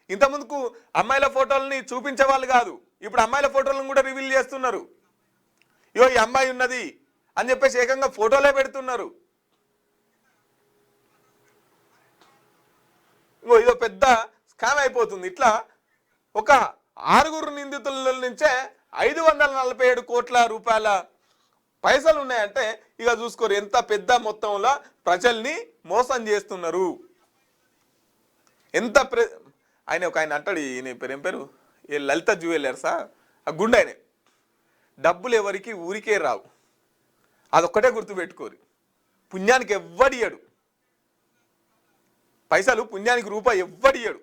ఇంతకుముందుకు అమ్మాయిల ఫోటోలని చూపించే వాళ్ళు కాదు, ఇప్పుడు అమ్మాయిల ఫోటోలను కూడా రివీల్ చేస్తున్నారు. ఇగో ఈ అమ్మాయి ఉన్నది అని చెప్పేసి ఏకంగా ఫోటోలే పెడుతున్నారు. ఇదో పెద్ద స్కామ్ అయిపోతుంది. ఇట్లా ఒక 6 నిందితుల నుంచే 547 కోట్ల రూపాయల పైసలు ఉన్నాయంటే ఇక చూసుకోరు ఎంత పెద్ద మొత్తంలో ప్రజల్ని మోసం చేస్తున్నారు. ఎంత ఆయన అంటాడు, ఈయన ఏం పేరు, ఏ లలిత జ్యువెలర్సా, ఆ గుండె ఆయన. డబ్బులు ఎవరికి ఊరికే రావు, అదొక్కటే గుర్తుపెట్టుకోరు. పుణ్యానికి ఎవ్వడియడు పైసలు, పుణ్యానికి రూపాయి ఎవ్వడియడు.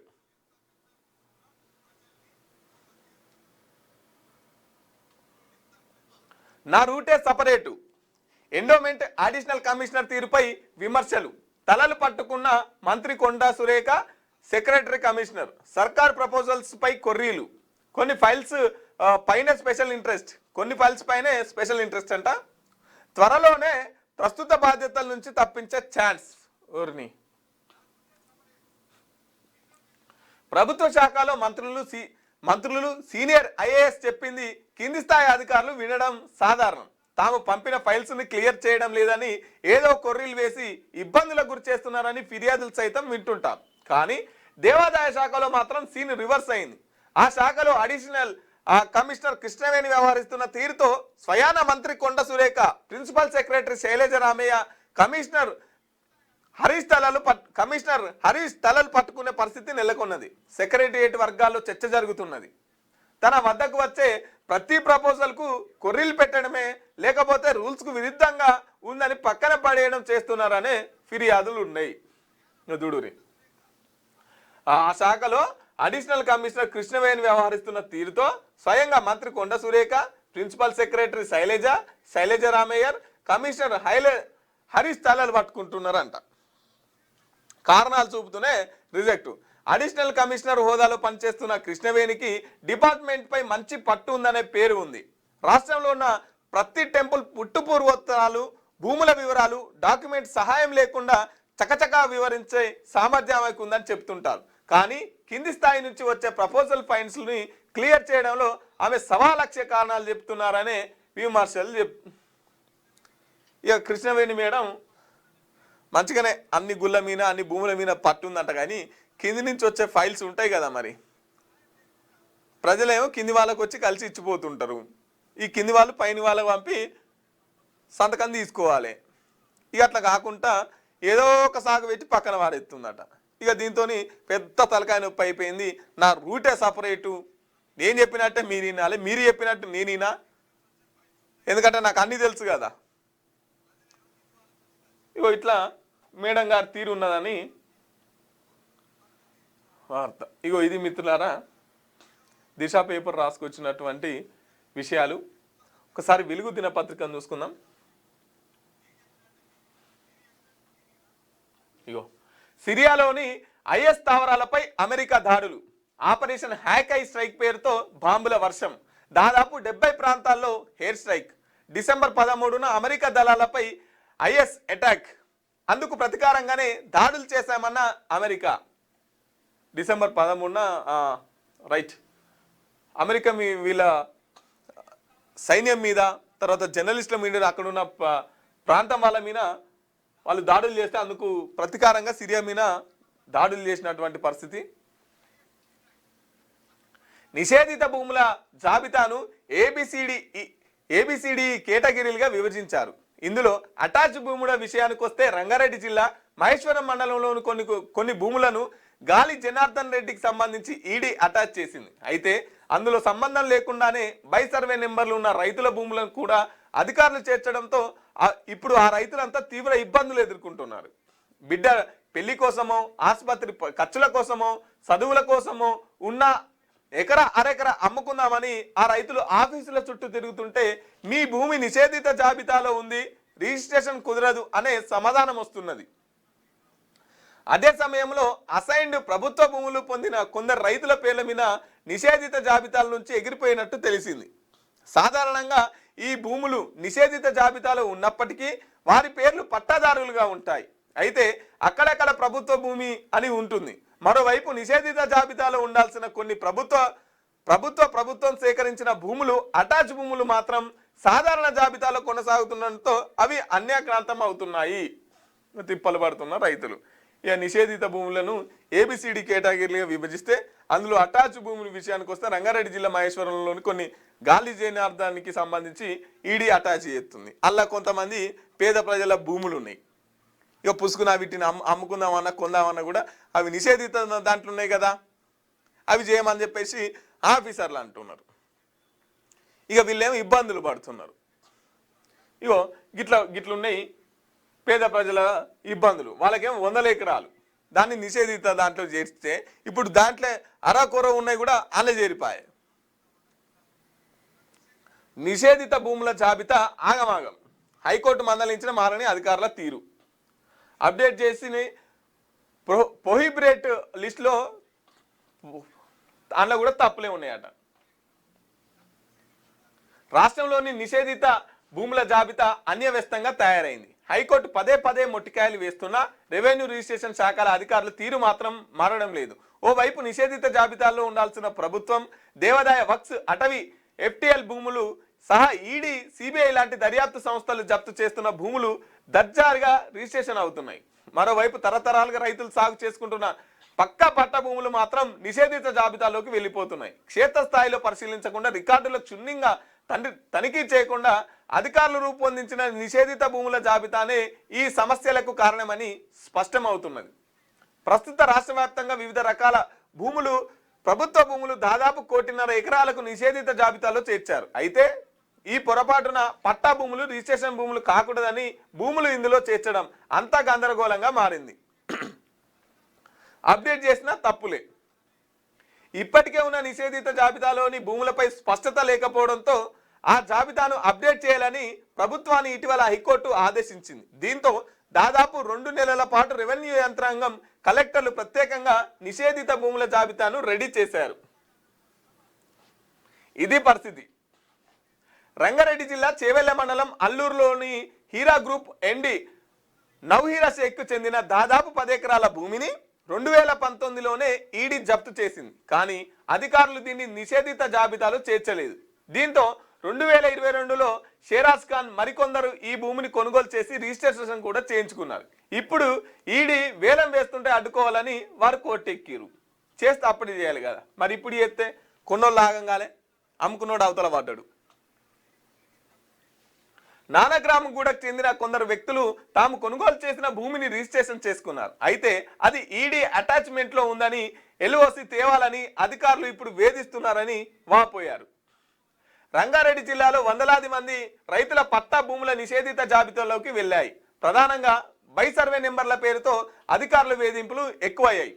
నా రూటే సపరేటు, ఎండోమెంట్ అడిషనల్ కమిషనర్ తీరుపై విమర్శలు, తలలు పట్టుకున్న మంత్రి కొండా సురేఖ, సెక్రటరీ కమిషనర్, సర్కార్ ప్రపోజల్స్ పై కొర్రీలు, కొన్ని ఫైల్స్ పైన స్పెషల్ ఇంట్రెస్ట్, కొన్ని ఫైల్స్ పైనే స్పెషల్ ఇంట్రెస్ట్ అంట. త్వరలోనే ప్రస్తుత బాధ్యతల నుంచి తప్పించే ఛాన్స్. ఊరిని ప్రభుత్వ శాఖలో మంత్రులు సీనియర్ ఐఏఎస్ చెప్పింది కింది స్థాయి అధికారులు వినడం సాధారణం. తాము పంపిన ఫైల్స్ని క్లియర్ చేయడం లేదని ఏదో కొర్రీలు వేసి ఇబ్బందులకు గురి చేస్తున్నారని ఫిర్యాదులు సైతం వింటుంటాం. కానీ దేవాదాయ శాఖలో మాత్రం సీన్ రివర్స్ అయింది. ఆ శాఖలో అడిషనల్ కమిషనర్ కృష్ణవేణి వ్యవహరిస్తున్న తీరుతో స్వయాన మంత్రి Konda Surekha, principal secretary Shailaja Ramaiah, commissioner Harish తలలు పట్టుకునే పరిస్థితి నెలకొన్నది. సెక్రటరియట్ వర్గాల్లో చర్చ జరుగుతున్నది. తన వద్దకు వచ్చే ప్రతి ప్రపోజల్కు కొర్రీలు పెట్టడమే, లేకపోతే రూల్స్కు విరుద్ధంగా ఉందని పక్కన పడేయడం చేస్తున్నారనే ఫిర్యాదులు ఉన్నాయి. దూడూరి ఆ శాఖలో అడిషనల్ కమిషనర్ కృష్ణవేణి వ్యవహరిస్తున్న తీరుతో స్వయంగా మంత్రి Konda Surekha, principal secretary Shailaja Ramaiyer, commissioner Harish తలలు పట్టుకుంటున్నారంట. కారణాలు చూపుతూనే రిజెక్ట్. అడిషనల్ కమిషనర్ హోదాలో పనిచేస్తున్న కృష్ణవేణికి డిపార్ట్మెంట్ పై మంచి పట్టు ఉందనే పేరు ఉంది. రాష్ట్రంలో ఉన్న ప్రతి టెంపుల్ పుట్టుపూర్వోత్తరాలు, భూముల వివరాలు, డాక్యుమెంట్ సహాయం లేకుండా చకచకా వివరించే సామర్థ్యం ఆమెకు ఉందని చెప్తుంటారు. కానీ కింది స్థాయి నుంచి వచ్చే ప్రపోజల్ ఫైల్స్ని క్లియర్ చేయడంలో ఆమె సవాలక్ష కారణాలు చెప్తున్నారనే విమర్శలు ఇక కృష్ణవేణి మేడం మంచిగానే అన్ని గుళ్ళ మీద, అన్ని భూముల మీద పట్టుందంట. కానీ కింది నుంచి వచ్చే ఫైల్స్ ఉంటాయి కదా, మరి ప్రజలేమో కింది వాళ్ళకు వచ్చి కలిసి ఇచ్చిపోతుంటారు. ఈ కింది వాళ్ళు పైన వాళ్ళకు పంపి సంతకం తీసుకోవాలి. ఇక అట్లా కాకుండా ఏదో ఒక సాగు పెట్టి పక్కన వాడెత్తుందట. ఇక దీంతో పెద్ద తలకాయ నొప్పి అయిపోయింది. నా రూటే సపరేటు, నేను చెప్పినట్టే మీరు వినాలి, మీరు చెప్పినట్టు నేను వినా, ఎందుకంటే నాకు అన్నీ తెలుసు కదా. ఇగో ఇట్లా మేడం గారు తీరు ఉన్నదని వార్త. ఇగో ఇది మిత్రులారా దిశ పేపర్ రాసుకొచ్చినటువంటి విషయాలు. ఒకసారి వెలుగు దినపత్రికను చూసుకుందాం. ఇగో సిరియాలోని ఐఎస్ స్థావరాలపై అమెరికా దాడులు, ఆపరేషన్ హ్యాక్ ఐ స్ట్రైక్ పేరుతో బాంబుల వర్షం, దాదాపు 70 ప్రాంతాల్లో ఎయిర్ స్ట్రైక్. డిసెంబర్ 13న అమెరికా దళాలపై ఐఎస్ అటాక్, అందుకు ప్రతీకారంగానే దాడులు చేశామన్న అమెరికా. డిసెంబర్ 13న రైట్ అమెరికా వీళ్ళ సైన్యం మీద, తర్వాత జర్నలిస్టుల మీద, అక్కడ ఉన్న ప్రాంతం వాళ్ళ మీద వాళ్ళు దాడులు చేస్తే అందుకు ప్రతీకారంగా సిరియా మీద దాడులు చేసినటువంటి పరిస్థితి. నిషేధిత భూముల జాబితాను ఏబిసిడి కేటగిరీలుగా విభజించారు. ఇందులో అటాచ్ భూముల విషయానికి వస్తే రంగారెడ్డి జిల్లా మహేశ్వరం మండలంలోని కొన్ని భూములను గాలి జనార్దన్ రెడ్డికి సంబంధించి ఈడీ అటాచ్ చేసింది. అయితే అందులో సంబంధం లేకుండానే బై సర్వే నెంబర్లు ఉన్న రైతుల భూములను కూడా అధికారులు చేర్చడంతో ఇప్పుడు ఆ రైతులంతా తీవ్ర ఇబ్బందులు ఎదుర్కొంటున్నారు. బిడ్డ పెళ్లి కోసమో, ఆసుపత్రి ఖర్చుల కోసమో, చదువుల కోసమో ఉన్న ఎకరా అరెకరా అమ్ముకుందామని ఆ రైతులు ఆఫీసుల చుట్టూ తిరుగుతుంటే మీ భూమి నిషేధిత జాబితాలో ఉంది, రిజిస్ట్రేషన్ కుదరదు అనే సమాధానం వస్తున్నది. అదే సమయంలో అసైన్డ్ ప్రభుత్వ భూములు పొందిన కొందరు రైతుల పేర్ల మీద నిషేధిత జాబితాల నుంచి ఎగిరిపోయినట్టు తెలిసింది. సాధారణంగా ఈ భూములు నిషేధిత జాబితాలో ఉన్నప్పటికీ వారి పేర్లు పట్టాదారులుగా ఉంటాయి. అయితే అక్కడక్కడ ప్రభుత్వ భూమి అని ఉంటుంది. మరోవైపు నిషేధిత జాబితాలో ఉండాల్సిన కొన్ని ప్రభుత్వం సేకరించిన భూములు, అటాచ్ భూములు మాత్రం సాధారణ జాబితాలో కొనసాగుతుండటంతో అవి అన్యాక్రాంతం అవుతున్నాయి. తిప్పలు పడుతున్న రైతులు ఇక నిషేధిత భూములను ఏబిసిడి కేటగిరీగా విభజిస్తే అందులో అటాచ్ భూముల విషయానికి వస్తే రంగారెడ్డి జిల్లా మహేశ్వరంలోని కొన్ని గాలి జనార్దానికి సంబంధించి ఈడీ అటాచ్ చేస్తుంది. అలా కొంతమంది పేద ప్రజల భూములు ఉన్నాయి. ఇక పుసుకున్న వీటిని అమ్ముకుందామన్నా కొందామన్నా కూడా అవి నిషేధిత దాంట్లో ఉన్నాయి కదా, అవి చేయమని చెప్పేసి ఆఫీసర్లు అంటున్నారు. ఇక వీళ్ళేమో ఇబ్బందులు పడుతున్నారు. ఇగో గిట్లున్నాయి పేద ప్రజల ఇబ్బందులు. వాళ్ళకేమో 100 ఎకరాలు దాన్ని నిషేధిత దాంట్లో చేస్తే ఇప్పుడు దాంట్లో అరాకొర ఉన్నాయి కూడా అల్ల చేరిపాయి. నిషేధిత భూముల జాబితా ఆగమాగం, హైకోర్టు మందలించిన మారని అధికారుల తీరు. అప్డేట్ చేసి ప్రొహిబిటెడ్ లిస్టులో దాంట్లో కూడా తప్పులే ఉన్నాయట. రాష్ట్రంలోని నిషేధిత భూముల జాబితా అన్యవ్యస్తంగా తయారైంది. హైకోర్టు పదే మొట్టికాయలు వేస్తున్న రెవెన్యూ రిజిస్ట్రేషన్ శాఖల అధికారుల తీరు మాత్రం మారడం లేదు. ఓవైపు నిషేధిత జాబితాల్లో ఉండాల్సిన ప్రభుత్వం, దేవాదాయ, వక్స్, అటవీ, ఎఫ్టీఎల్ భూములు సహా ఈడీ, సిబిఐ లాంటి దర్యాప్తు సంస్థలు జప్తు చేస్తున్న భూములు దర్జాగా రిజిస్ట్రేషన్ అవుతున్నాయి. మరోవైపు తరతరాలుగా రైతులు సాగు చేసుకుంటున్న పక్కా పట్ట భూములు మాత్రం నిషేధిత జాబితాలోకి వెళ్ళిపోతున్నాయి. క్షేత్రస్థాయిలో పరిశీలించకుండా, రికార్డుల క్షుణ్ణంగా తనిఖీ చేయకుండా అధికారులు రూపొందించిన నిషేధిత భూముల జాబితానే ఈ సమస్యలకు కారణమని స్పష్టమవుతున్నది. ప్రస్తుత రాష్ట్ర వ్యాప్తంగా వివిధ రకాల భూములు, ప్రభుత్వ భూములు దాదాపు 1.5 ఎకరాలకు నిషేధిత జాబితాలో చేర్చారు. అయితే ఈ పొరపాటున పట్టా భూములు రిజిస్ట్రేషన్ భూములు కాకూడదని భూములు ఇందులో చేర్చడం అంతా గందరగోళంగా మారింది. అప్డేట్ చేసిన తప్పులే. ఇప్పటికే ఉన్న నిషేధిత జాబితాలోని భూములపై స్పష్టత లేకపోవడంతో ఆ జాబితాను అప్డేట్ చేయాలని ప్రభుత్వాన్ని ఇటీవల హైకోర్టు ఆదేశించింది. దీంతో దాదాపు 2 నెలల పాటు రెవెన్యూ యంత్రాంగం, కలెక్టర్లు ప్రత్యేకంగా నిషేధిత భూముల జాబితాను రెడీ చేశారు. ఇది పరిస్థితి. రంగారెడ్డి జిల్లా చేవెళ్ల మండలం అల్లూరులోని హీరా గ్రూప్ ఎండి నవహీరా షేక్ కు చెందిన దాదాపు 10 ఎకరాల భూమిని 2019లోనే ఈడీ జప్తు చేసింది. కానీ అధికారులు దీన్ని నిషేధిత జాబితాలో చేర్చలేదు. దీంతో 2022లో షేరాజ్ ఖాన్ మరికొందరు ఈ భూమిని కొనుగోలు చేసి రిజిస్ట్రేషన్ కూడా చేయించుకున్నారు. ఇప్పుడు ఈడీ వేలం వేస్తుంటే అడ్డుకోవాలని వారు కోర్టెక్కిరు. చేస్తే అప్పుడు చేయాలి కదా, మరి ఇప్పుడు చేస్తే కొన్నోళ్ళు ఆగంగానే అమ్ముకున్నోడు అవతల పడ్డాడు. నానగ్రామం కూడా చెందిన కొందరు వ్యక్తులు తాము కొనుగోలు చేసిన భూమిని రిజిస్ట్రేషన్ చేసుకున్నారు. అయితే అది ఈడీ అటాచ్మెంట్ లో ఉందని, ఎల్ఓసి తేవాలని అధికారులు ఇప్పుడు వేధిస్తున్నారని వాపోయారు. రంగారెడ్డి జిల్లాలో వందలాది మంది రైతుల పట్టా భూముల నిషేధిత జాబితాలోకి వెళ్ళాయి. ప్రధానంగా బై సర్వే నెంబర్ల పేరుతో అధికారుల వేధింపులు ఎక్కువయ్యాయి.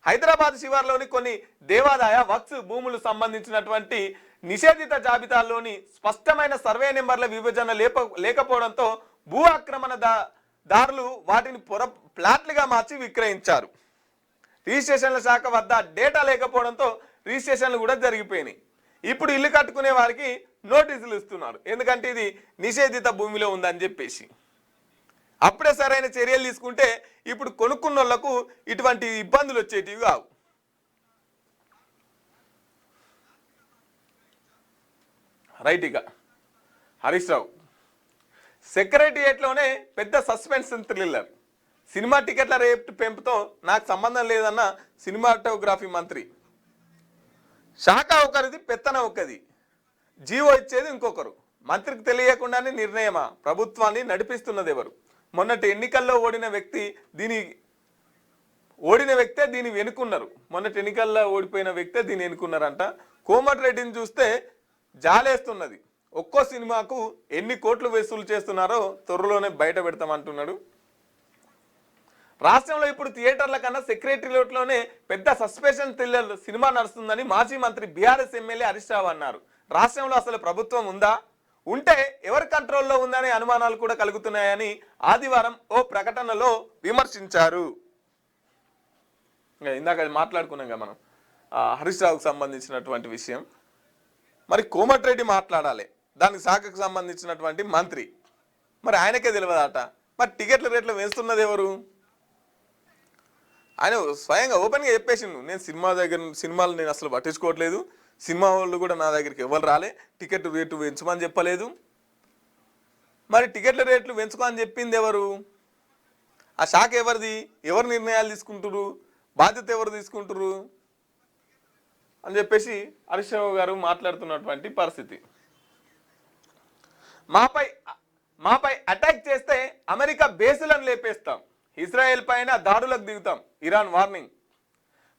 హైదరాబాద్ శివార్లోని కొన్ని దేవాదాయ, వక్స్ భూములు సంబంధించినటువంటి నిషేధిత జాబితాల్లోని స్పష్టమైన సర్వే నెంబర్ల విభజన లేకపోవడంతో భూ ఆక్రమణ దారులు వాటిని ప్లాట్లుగా మార్చి విక్రయించారు. రిజిస్ట్రేషన్ల శాఖ వద్ద డేటా లేకపోవడంతో రిజిస్ట్రేషన్లు కూడా జరిగిపోయినాయి. ఇప్పుడు ఇల్లు కట్టుకునే వారికి నోటీసులు ఇస్తున్నారు, ఎందుకంటే ఇది నిషేధిత భూమిలో ఉందని చెప్పేసి. అప్పుడే సరైన చర్యలు తీసుకుంటే ఇప్పుడు కొనుక్కున్న వాళ్లకు ఇటువంటి ఇబ్బందులు వచ్చేటివి కావు. రైట్. ఇక హరీష్ రావు సెక్రటరియట్లోనే పెద్ద సస్పెన్స్ థ్రిల్లర్. సినిమా టికెట్ల రేటు పెంపుతో నాకు సంబంధం లేదన్న సినిమాటోగ్రఫీ మంత్రి. శాఖ ఒకరిది, పెత్తన ఒకది, జీవో ఇచ్చేది ఇంకొకరు. మంత్రికి తెలియకుండానే నిర్ణయమా? ప్రభుత్వాన్ని నడిపిస్తున్నది ఎవరు? మొన్నటి ఎన్నికల్లో ఓడిన వ్యక్తే దీన్ని వెనుకున్నారు. మొన్నటి ఎన్నికల్లో ఓడిపోయిన వ్యక్తే దీన్ని వెనుకున్నారంట. కోమటిరెడ్డిని చూస్తే జాలేస్తున్నది. ఒక్కో సినిమాకు ఎన్ని కోట్లు వసూలు చేస్తున్నారో త్వరలోనే బయట పెడతామంటున్నాడు. రాష్ట్రంలో ఇప్పుడు థియేటర్ల కన్నా సెక్రటరియట్లోనే పెద్ద సస్పెన్షన్ థ్రిల్లర్ సినిమా నడుస్తుందని మాజీ మంత్రి బీఆర్ఎస్ ఎమ్మెల్యే హరీష్ రావు అన్నారు. రాష్ట్రంలో అసలు ప్రభుత్వం ఉందా? ఉంటే ఎవరి కంట్రోల్లో ఉందనే అనుమానాలు కూడా కలుగుతున్నాయని ఆదివారం ఓ ప్రకటనలో విమర్శించారు. ఇందాక మాట్లాడుకున్నాం కదా మనం హరీష్ రావుకు సంబంధించినటువంటి విషయం. మరి కోమటిరెడ్డి మాట్లాడాలి, దానికి శాఖకు సంబంధించినటువంటి మంత్రి, మరి ఆయనకే తెలియదట. మరి టికెట్ల రేట్లు వేస్తున్నది ఎవరు? ఆయన స్వయంగా ఓపెన్గా చెప్పేసిండు, నేను సినిమాలు నేను అసలు పట్టించుకోవట్లేదు, సినిమా వాళ్ళు కూడా నా దగ్గరికి ఎవరు రాలే, టికెట్ రేటు పెంచమని చెప్పలేదు. మరి టికెట్ల రేట్లు పెంచుకోమని చెప్పింది ఎవరు? ఆ శాఖ ఎవరిది? ఎవరు నిర్ణయాలు తీసుకుంటారు? బాధ్యత ఎవరు తీసుకుంటారు అని చెప్పేసి హరీష్ రావు గారు మాట్లాడుతున్నటువంటి పరిస్థితి. మాపై అటాక్ చేస్తే అమెరికా బేసులను లేపేస్తాం, ఇజ్రాయెల్ పైన దాడులకు దిగుతాం, ఇరాన్ వార్నింగ్.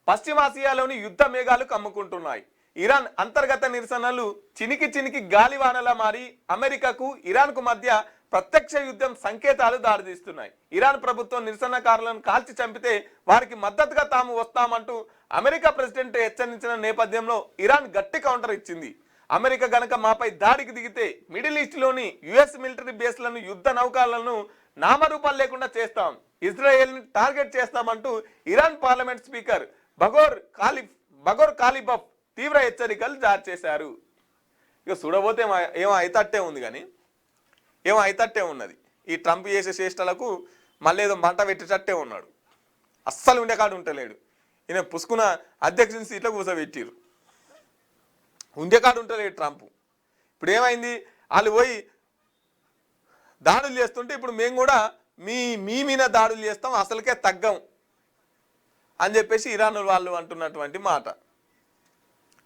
పశ్చిమాసియాలోని యుద్ధ మేఘాలు కమ్ముకుంటున్నాయి. ఇరాన్ అంతర్గత నిరసనలు చినికి గాలివానలా మారి అమెరికాకు ఇరాన్కు మధ్య ప్రత్యక్ష యుద్ధం సంకేతాలు దారితీస్తున్నాయి. ఇరాన్ ప్రభుత్వం నిరసనకారులను కాల్చి చంపితే వారికి మద్దతుగా తాము వస్తామంటూ అమెరికా ప్రెసిడెంట్ హెచ్చరించిన నేపథ్యంలో ఇరాన్ గట్టి కౌంటర్ ఇచ్చింది. అమెరికా గనక మాపై దాడికి దిగితే మిడిల్ ఈస్ట్లోని యుఎస్ మిలిటరీ బేస్లను, యుద్ధ నౌకలను నామరూపాలు లేకుండా చేస్తాం, ఇజ్రాయెల్ని టార్గెట్ చేస్తామంటూ ఇరాన్ పార్లమెంట్ స్పీకర్ బగోర్ కాలిబఫ్ తీవ్ర హెచ్చరికలు జారీ చేశారు. ఇక చూడబోతే ఏమో అయితట్టే ఉంది, కానీ ఏమో అయితట్టే ఉన్నది. ఈ ట్రంప్ చేసే చేష్టలకు మళ్ళీ ఏదో మంట పెట్టేటట్టే ఉన్నాడు. అస్సలు ఉండేకాడు ఉంటలేడు. ఈయన పుసుకున్న అధ్యక్షుని సీట్లో కూర్చోబెట్టిరు. ఉండేకాడు ఉంటలేడు ట్రంప్. ఇప్పుడు ఏమైంది? వాళ్ళు పోయి దాడులు చేస్తుంటే ఇప్పుడు మేము కూడా మీ మీద దాడులు చేస్తాం, అసలుకే తగ్గం అని చెప్పేసి ఇరాన్ వాళ్ళు అంటున్నటువంటి మాట.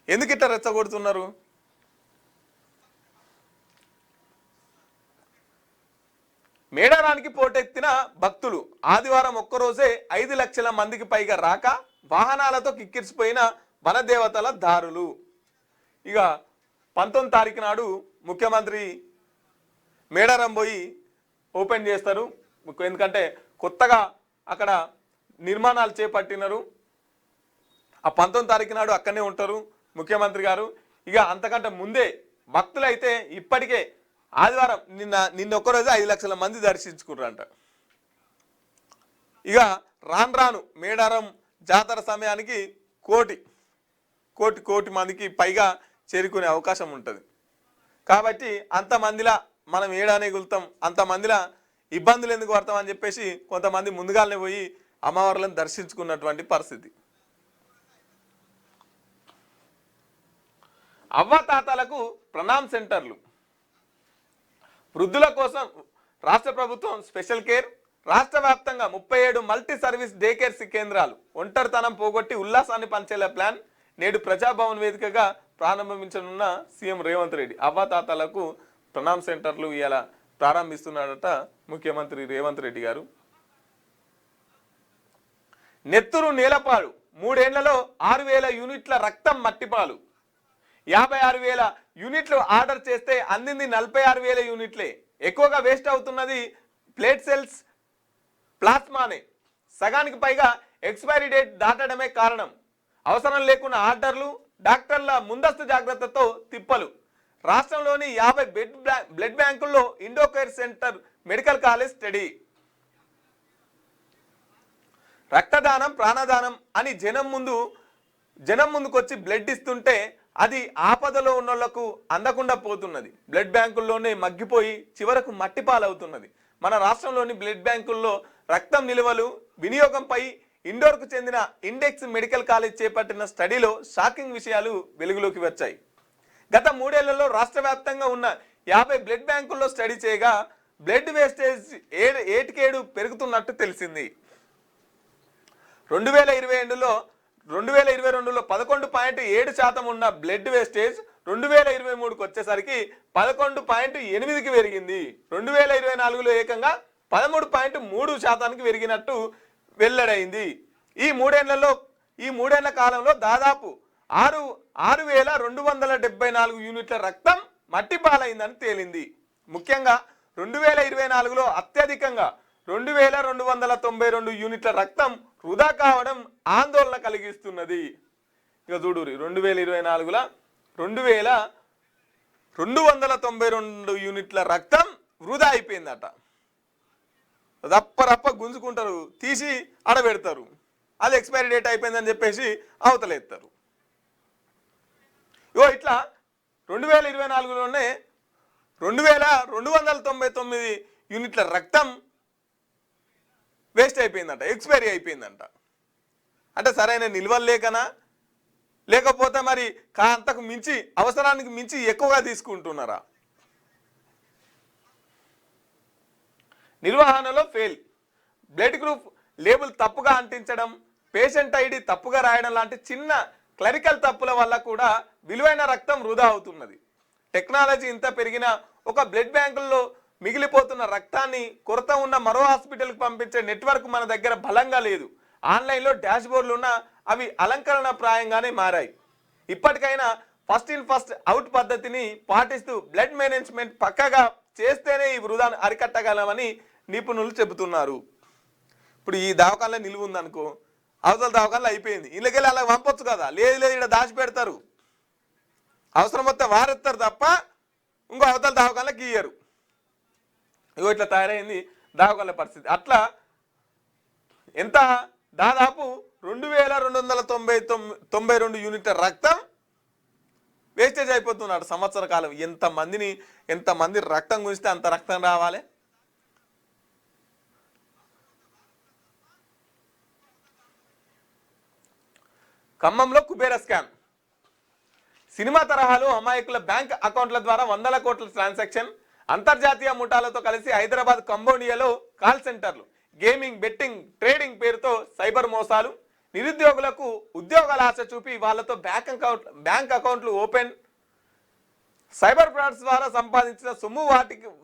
ఎందుకు ఇట్లా రెచ్చగొడుతున్నారు? మేడారానికి పోటెత్తిన భక్తులు. ఆదివారం ఒక్కరోజే 5 లక్షల మందికి పైగా రాక వాహనాలతో కిక్కిరిసిపోయిన వనదేవతల దారులు. ఇక 19 తారీఖు నాడు ముఖ్యమంత్రి మేడారం పోయి ఓపెన్ చేస్తారు. ఎందుకంటే కొత్తగా అక్కడ నిర్మాణాలు చేపట్టినారు. ఆ 19 తారీఖు నాడు అక్కడనే ఉంటారు ముఖ్యమంత్రి గారు. ఇక అంతకంటే ముందే భక్తులైతే ఇప్పటికే ఆదివారం నిన్న ఒక్కరోజు 5 లక్షల మంది దర్శించుకున్నారంట. ఇక రాను మేడారం జాతర సమయానికి కోటి మందికి పైగా చేరుకునే అవకాశం ఉంటుంది. కాబట్టి అంతమందిలా మనం ఏడానే గులుతాం, అంతమందిలా ఇబ్బందులు ఎందుకు పడతామని చెప్పేసి కొంతమంది ముందుగానే పోయి అమ్మవార్లను దర్శించుకున్నటువంటి పరిస్థితి. అవ్వాతాతలకు ప్రణామ్ సెంటర్లు. వృద్ధుల కోసం రాష్ట్ర ప్రభుత్వం స్పెషల్ కేర్. రాష్ట్ర వ్యాప్తంగా 37 మల్టీ సర్వీస్ డే కేర్ కేంద్రాలు. ఒంటరితనం పోగొట్టి ఉల్లాసాన్ని పంచేలా ప్లాన్. నేడు ప్రజాభవన్ వేదికగా ప్రారంభించనున్న సీఎం రేవంత్ రెడ్డి. అవ్వాతాతలకు ప్రణామ్ సెంటర్లు ఇలా ప్రారంభిస్తున్నాడట ముఖ్యమంత్రి రేవంత్ రెడ్డి గారు. నెత్తురు నేలపాలు. 3 ఏళ్లలో 6,000 యూనిట్ల రక్తం మట్టిపాలు. 56,000 యూనిట్లు ఆర్డర్ చేస్తే అందింది 46,000 యూనిట్లే. ఎక్కువగా వేస్ట్ అవుతున్నది ప్లేట్ సెల్స్, ప్లాస్మానే. సగానికి పైగా ఎక్స్పైరీ డేట్ దాటడమే కారణం. అవసరం లేకున్న ఆర్డర్లు, డాక్టర్ల ముందస్తు జాగ్రత్తతో తిప్పలు. రాష్ట్రంలోని 50 బ్లడ్ బ్యాంకుల్లో ఇండోకేర్ సెంటర్ మెడికల్ కాలేజ్ స్టడీ. రక్తదానం ప్రాణదానం అని జనం ముందుకు వచ్చి బ్లడ్ ఇస్తుంటే అది ఆపదలో ఉన్నోళ్లకు అందకుండా పోతున్నది. బ్లడ్ బ్యాంకుల్లోనే మగ్గిపోయి చివరకు మట్టిపాలవుతున్నది. మన రాష్ట్రంలోని బ్లడ్ బ్యాంకుల్లో రక్తం నిల్వలు వినియోగంపై ఇండోర్కు చెందిన ఇండెక్స్ మెడికల్ కాలేజ్ చేపట్టిన స్టడీలో షాకింగ్ విషయాలు వెలుగులోకి వచ్చాయి. గత 3 ఏళ్లలో రాష్ట్ర వ్యాప్తంగా ఉన్న 50 బ్లడ్ బ్యాంకుల్లో స్టడీ చేయగా బ్లడ్ వేస్టేజ్ ఏటికేడు పెరుగుతున్నట్టు తెలిసింది. 2022లో 11.7% ఉన్న బ్లడ్ వేస్టేజ్ 2023కు వచ్చేసరికి 11.8కి పెరిగింది. 2024లో ఏకంగా 13.3%కి పెరిగినట్టు వెల్లడైంది. ఈ మూడేళ్ల కాలంలో దాదాపు 6,274 యూనిట్ల రక్తం మట్టిపాలైందని తేలింది. ముఖ్యంగా 2024లో అత్యధికంగా 2,292 యూనిట్ల రక్తం వృధా కావడం ఆందోళన కలిగిస్తున్నది. ఇక చూడురి 2024లో 2,292 యూనిట్ల రక్తం వృధా అయిపోయిందట. రప్ప గుంజుకుంటారు, తీసి ఆడబెడతారు. అది ఎక్స్పైరీ డేట్ అయిపోయిందని చెప్పేసి అవతలేస్తారు. ఇట్లా 2024లోనే 2,299 యూనిట్ల రక్తం వేస్ట్ అయిపోయిందంట, ఎక్స్పైరీ అయిపోయిందంట. అంటే సరైన నిల్వలు లేకనా, లేకపోతే మరి అంతకు మించి అవసరానికి మించి ఎక్కువగా తీసుకుంటున్నారా? నిర్వహణలో ఫెయిల్, బ్లడ్ గ్రూప్ లేబుల్ తప్పుగా అంటించడం, పేషెంట్ ఐడి తప్పుగా రాయడం లాంటి చిన్న క్లరికల్ తప్పుల వల్ల కూడా విలువైన రక్తం వృధా అవుతున్నది. టెక్నాలజీ ఇంత పెరిగినా ఒక బ్లడ్ బ్యాంకుల్లో మిగిలిపోతున్న రక్తాన్ని కొరత ఉన్న మరో హాస్పిటల్కి పంపించే నెట్వర్క్ మన దగ్గర బలంగా లేదు. ఆన్లైన్లో డాష్ బోర్డులు ఉన్నా అవి అలంకరణ ప్రాయంగానే మారాయి. ఇప్పటికైనా ఫస్ట్ ఇన్ ఫస్ట్ అవుట్ పద్ధతిని పాటిస్తూ బ్లడ్ మేనేజ్మెంట్ పక్కగా చేస్తేనే ఈ వృధాను అరికట్టగలమని నిపుణులు చెబుతున్నారు. ఇప్పుడు ఈ దవాఖానలో నిలువ ఉందనుకో, అవతల దవాఖానలో అయిపోయింది, ఇళ్ళకెళ్ళి అలా పంపొచ్చు కదా. లేదు ఇక్కడ దాచి పెడతారు, అవసరం వస్తే వారెత్తారు తప్ప ఇంకో అవతల దవాఖానలో గీయరు. ఇట్లా తయారైంది దవాఖానల పరిస్థితి. అట్లా ఎంత దాదాపు 2,292 యూనిట్ల రక్తం వేస్టేజ్ అయిపోతున్నాడు సంవత్సర కాలం. ఎంతమంది రక్తం గుంజితే అంత రక్తం రావాలి. ఖమ్మంలో కుబేర స్కామ్, సినిమా తరహాలో అమాయకుల బ్యాంక్ అకౌంట్ల ద్వారా 100 కోట్ల ట్రాన్సాక్షన్. అంతర్జాతీయ ముఠాలతో కలిసి హైదరాబాద్ కంబోడియాలో కాల్ సెంటర్లు, గేమింగ్, బెట్టింగ్, ట్రేడింగ్ పేరుతో సైబర్ మోసాలు. నిరుద్యోగులకు ఉద్యోగాల ఆశ చూపి వాళ్ళతో బ్యాంక్ అకౌంట్లు ఓపెన్. సైబర్ ఫ్రాడ్స్ ద్వారా సంపాదించిన సొమ్ము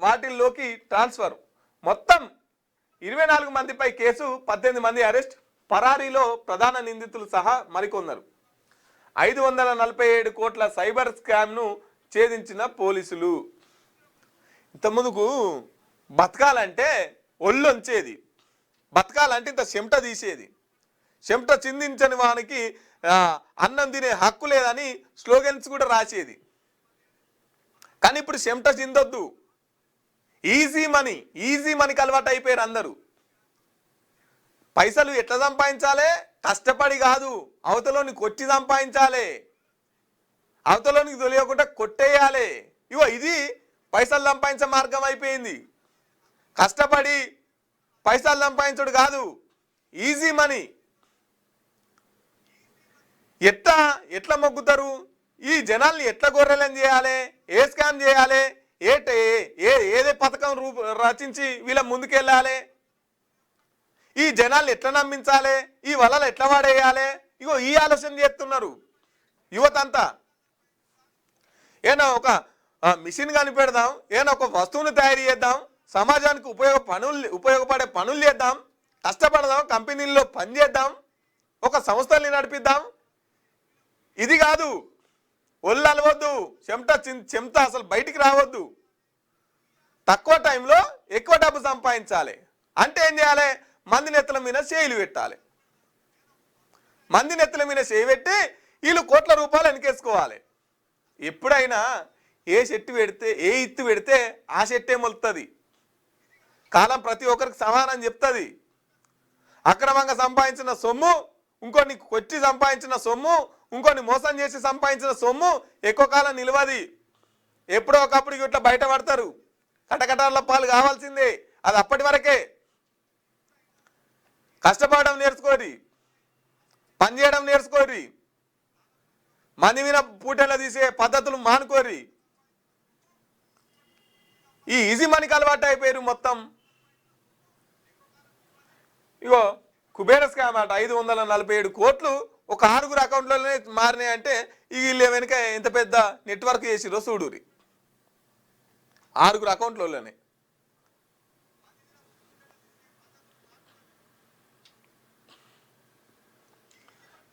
వాటిల్లోకి ట్రాన్స్ఫర్. మొత్తం 24 మందిపై కేసు, 18 మంది అరెస్ట్. పరారీలో ప్రధాన నిందితులు సహా మరికొందరు. 547 కోట్ల సైబర్ స్కామ్ను ఛేదించిన పోలీసులు. ఇంతకుముందుకు బతకాలంటే ఒళ్ళొంచేది, బతకాలంటే ఇంత చెమట తీసేది. చెమట చిందించని వానికి అన్నం తినే హక్కు లేదని స్లోగన్స్ కూడా రాసేది. కానీ ఇప్పుడు చెమట చిందొద్దు, ఈజీ మనీకి అలవాటు అయిపోయారు అందరూ. పైసలు ఎట్లా సంపాదించాలి? కష్టపడి కాదు, అవతలోని కొట్టి సంపాదించాలి, అవతలోనికి తెలియకుండా కొట్టేయాలి. ఇది పైసలు సంపాదించే మార్గం అయిపోయింది. కష్టపడి పైసలు సంపాదించడు కాదు, ఈజీ మనీ. ఎట్లా మొగ్గుతారు? ఈ జనాల్ని ఎట్లా గొర్రెలని చేయాలి, ఏ స్కామ్ చేయాలి, ఏదే పథకం రచించి వీళ్ళ ముందుకెళ్ళాలి, ఈ జనాల్ని ఎట్లా నమ్మించాలి, ఈ వలలు ఎట్లా వాడేయాలి, ఈ ఆలోచన చేస్తున్నారు యువతంతా. ఏనా ఒక మిషన్ కనిపెడదాం, ఏనా ఒక వస్తువుని తయారు చేద్దాం, సమాజానికి ఉపయోగపడే పనులు చేద్దాం, కష్టపడదాం, కంపెనీల్లో పనిచేద్దాం, ఒక సంస్థల్ని నడిపిద్దాం. ఇది కాదు, ఒళ్ళు అలవద్దు, చెమట అసలు బయటికి రావద్దు. తక్కువ టైంలో ఎక్కువ డబ్బు సంపాదించాలి అంటే ఏం చేయాలి? మంది నెత్తల మీద చేయిలు పెట్టాలి. మంది నెత్తల మీద చేయి పెట్టి వీళ్ళు కోట్ల రూపాయలు వెనకేసుకోవాలి. ఎప్పుడైనా ఏ చెట్టు పెడితే, ఏ ఇత్తు పెడితే ఆ చెట్టే మొలుతుంది. కాలం ప్రతి ఒక్కరికి సమానం చెప్తుంది. అక్రమంగా సంపాదించిన సొమ్ము, ఇంకొన్ని కొట్టి సంపాదించిన సొమ్ము, ఇంకొన్ని మోసం చేసి సంపాదించిన సొమ్ము ఎక్కువ కాలం నిలవది. ఎప్పుడో ఒకప్పుడు ఇట్లా బయటపడతారు. కటకటాల పాలు కావాల్సిందే. అది అప్పటి వరకే. కష్టపడడం నేర్చుకోరి, పనిచేయడం నేర్చుకోరి. మంది మీద పూటెల తీసే పద్ధతులు మానుకోరి. ఈ ఈజీ మనీకి అలవాటు అయిపోయారు మొత్తం. ఇగో కుబేర స్కామ్ అట 547 కోట్లు ఒక 6 అకౌంట్లలోనే మారినాయి అంటే వీళ్ళు వెనుక ఎంత పెద్ద నెట్వర్క్ చేసిరో చూడురి. 6 అకౌంట్లలోనే.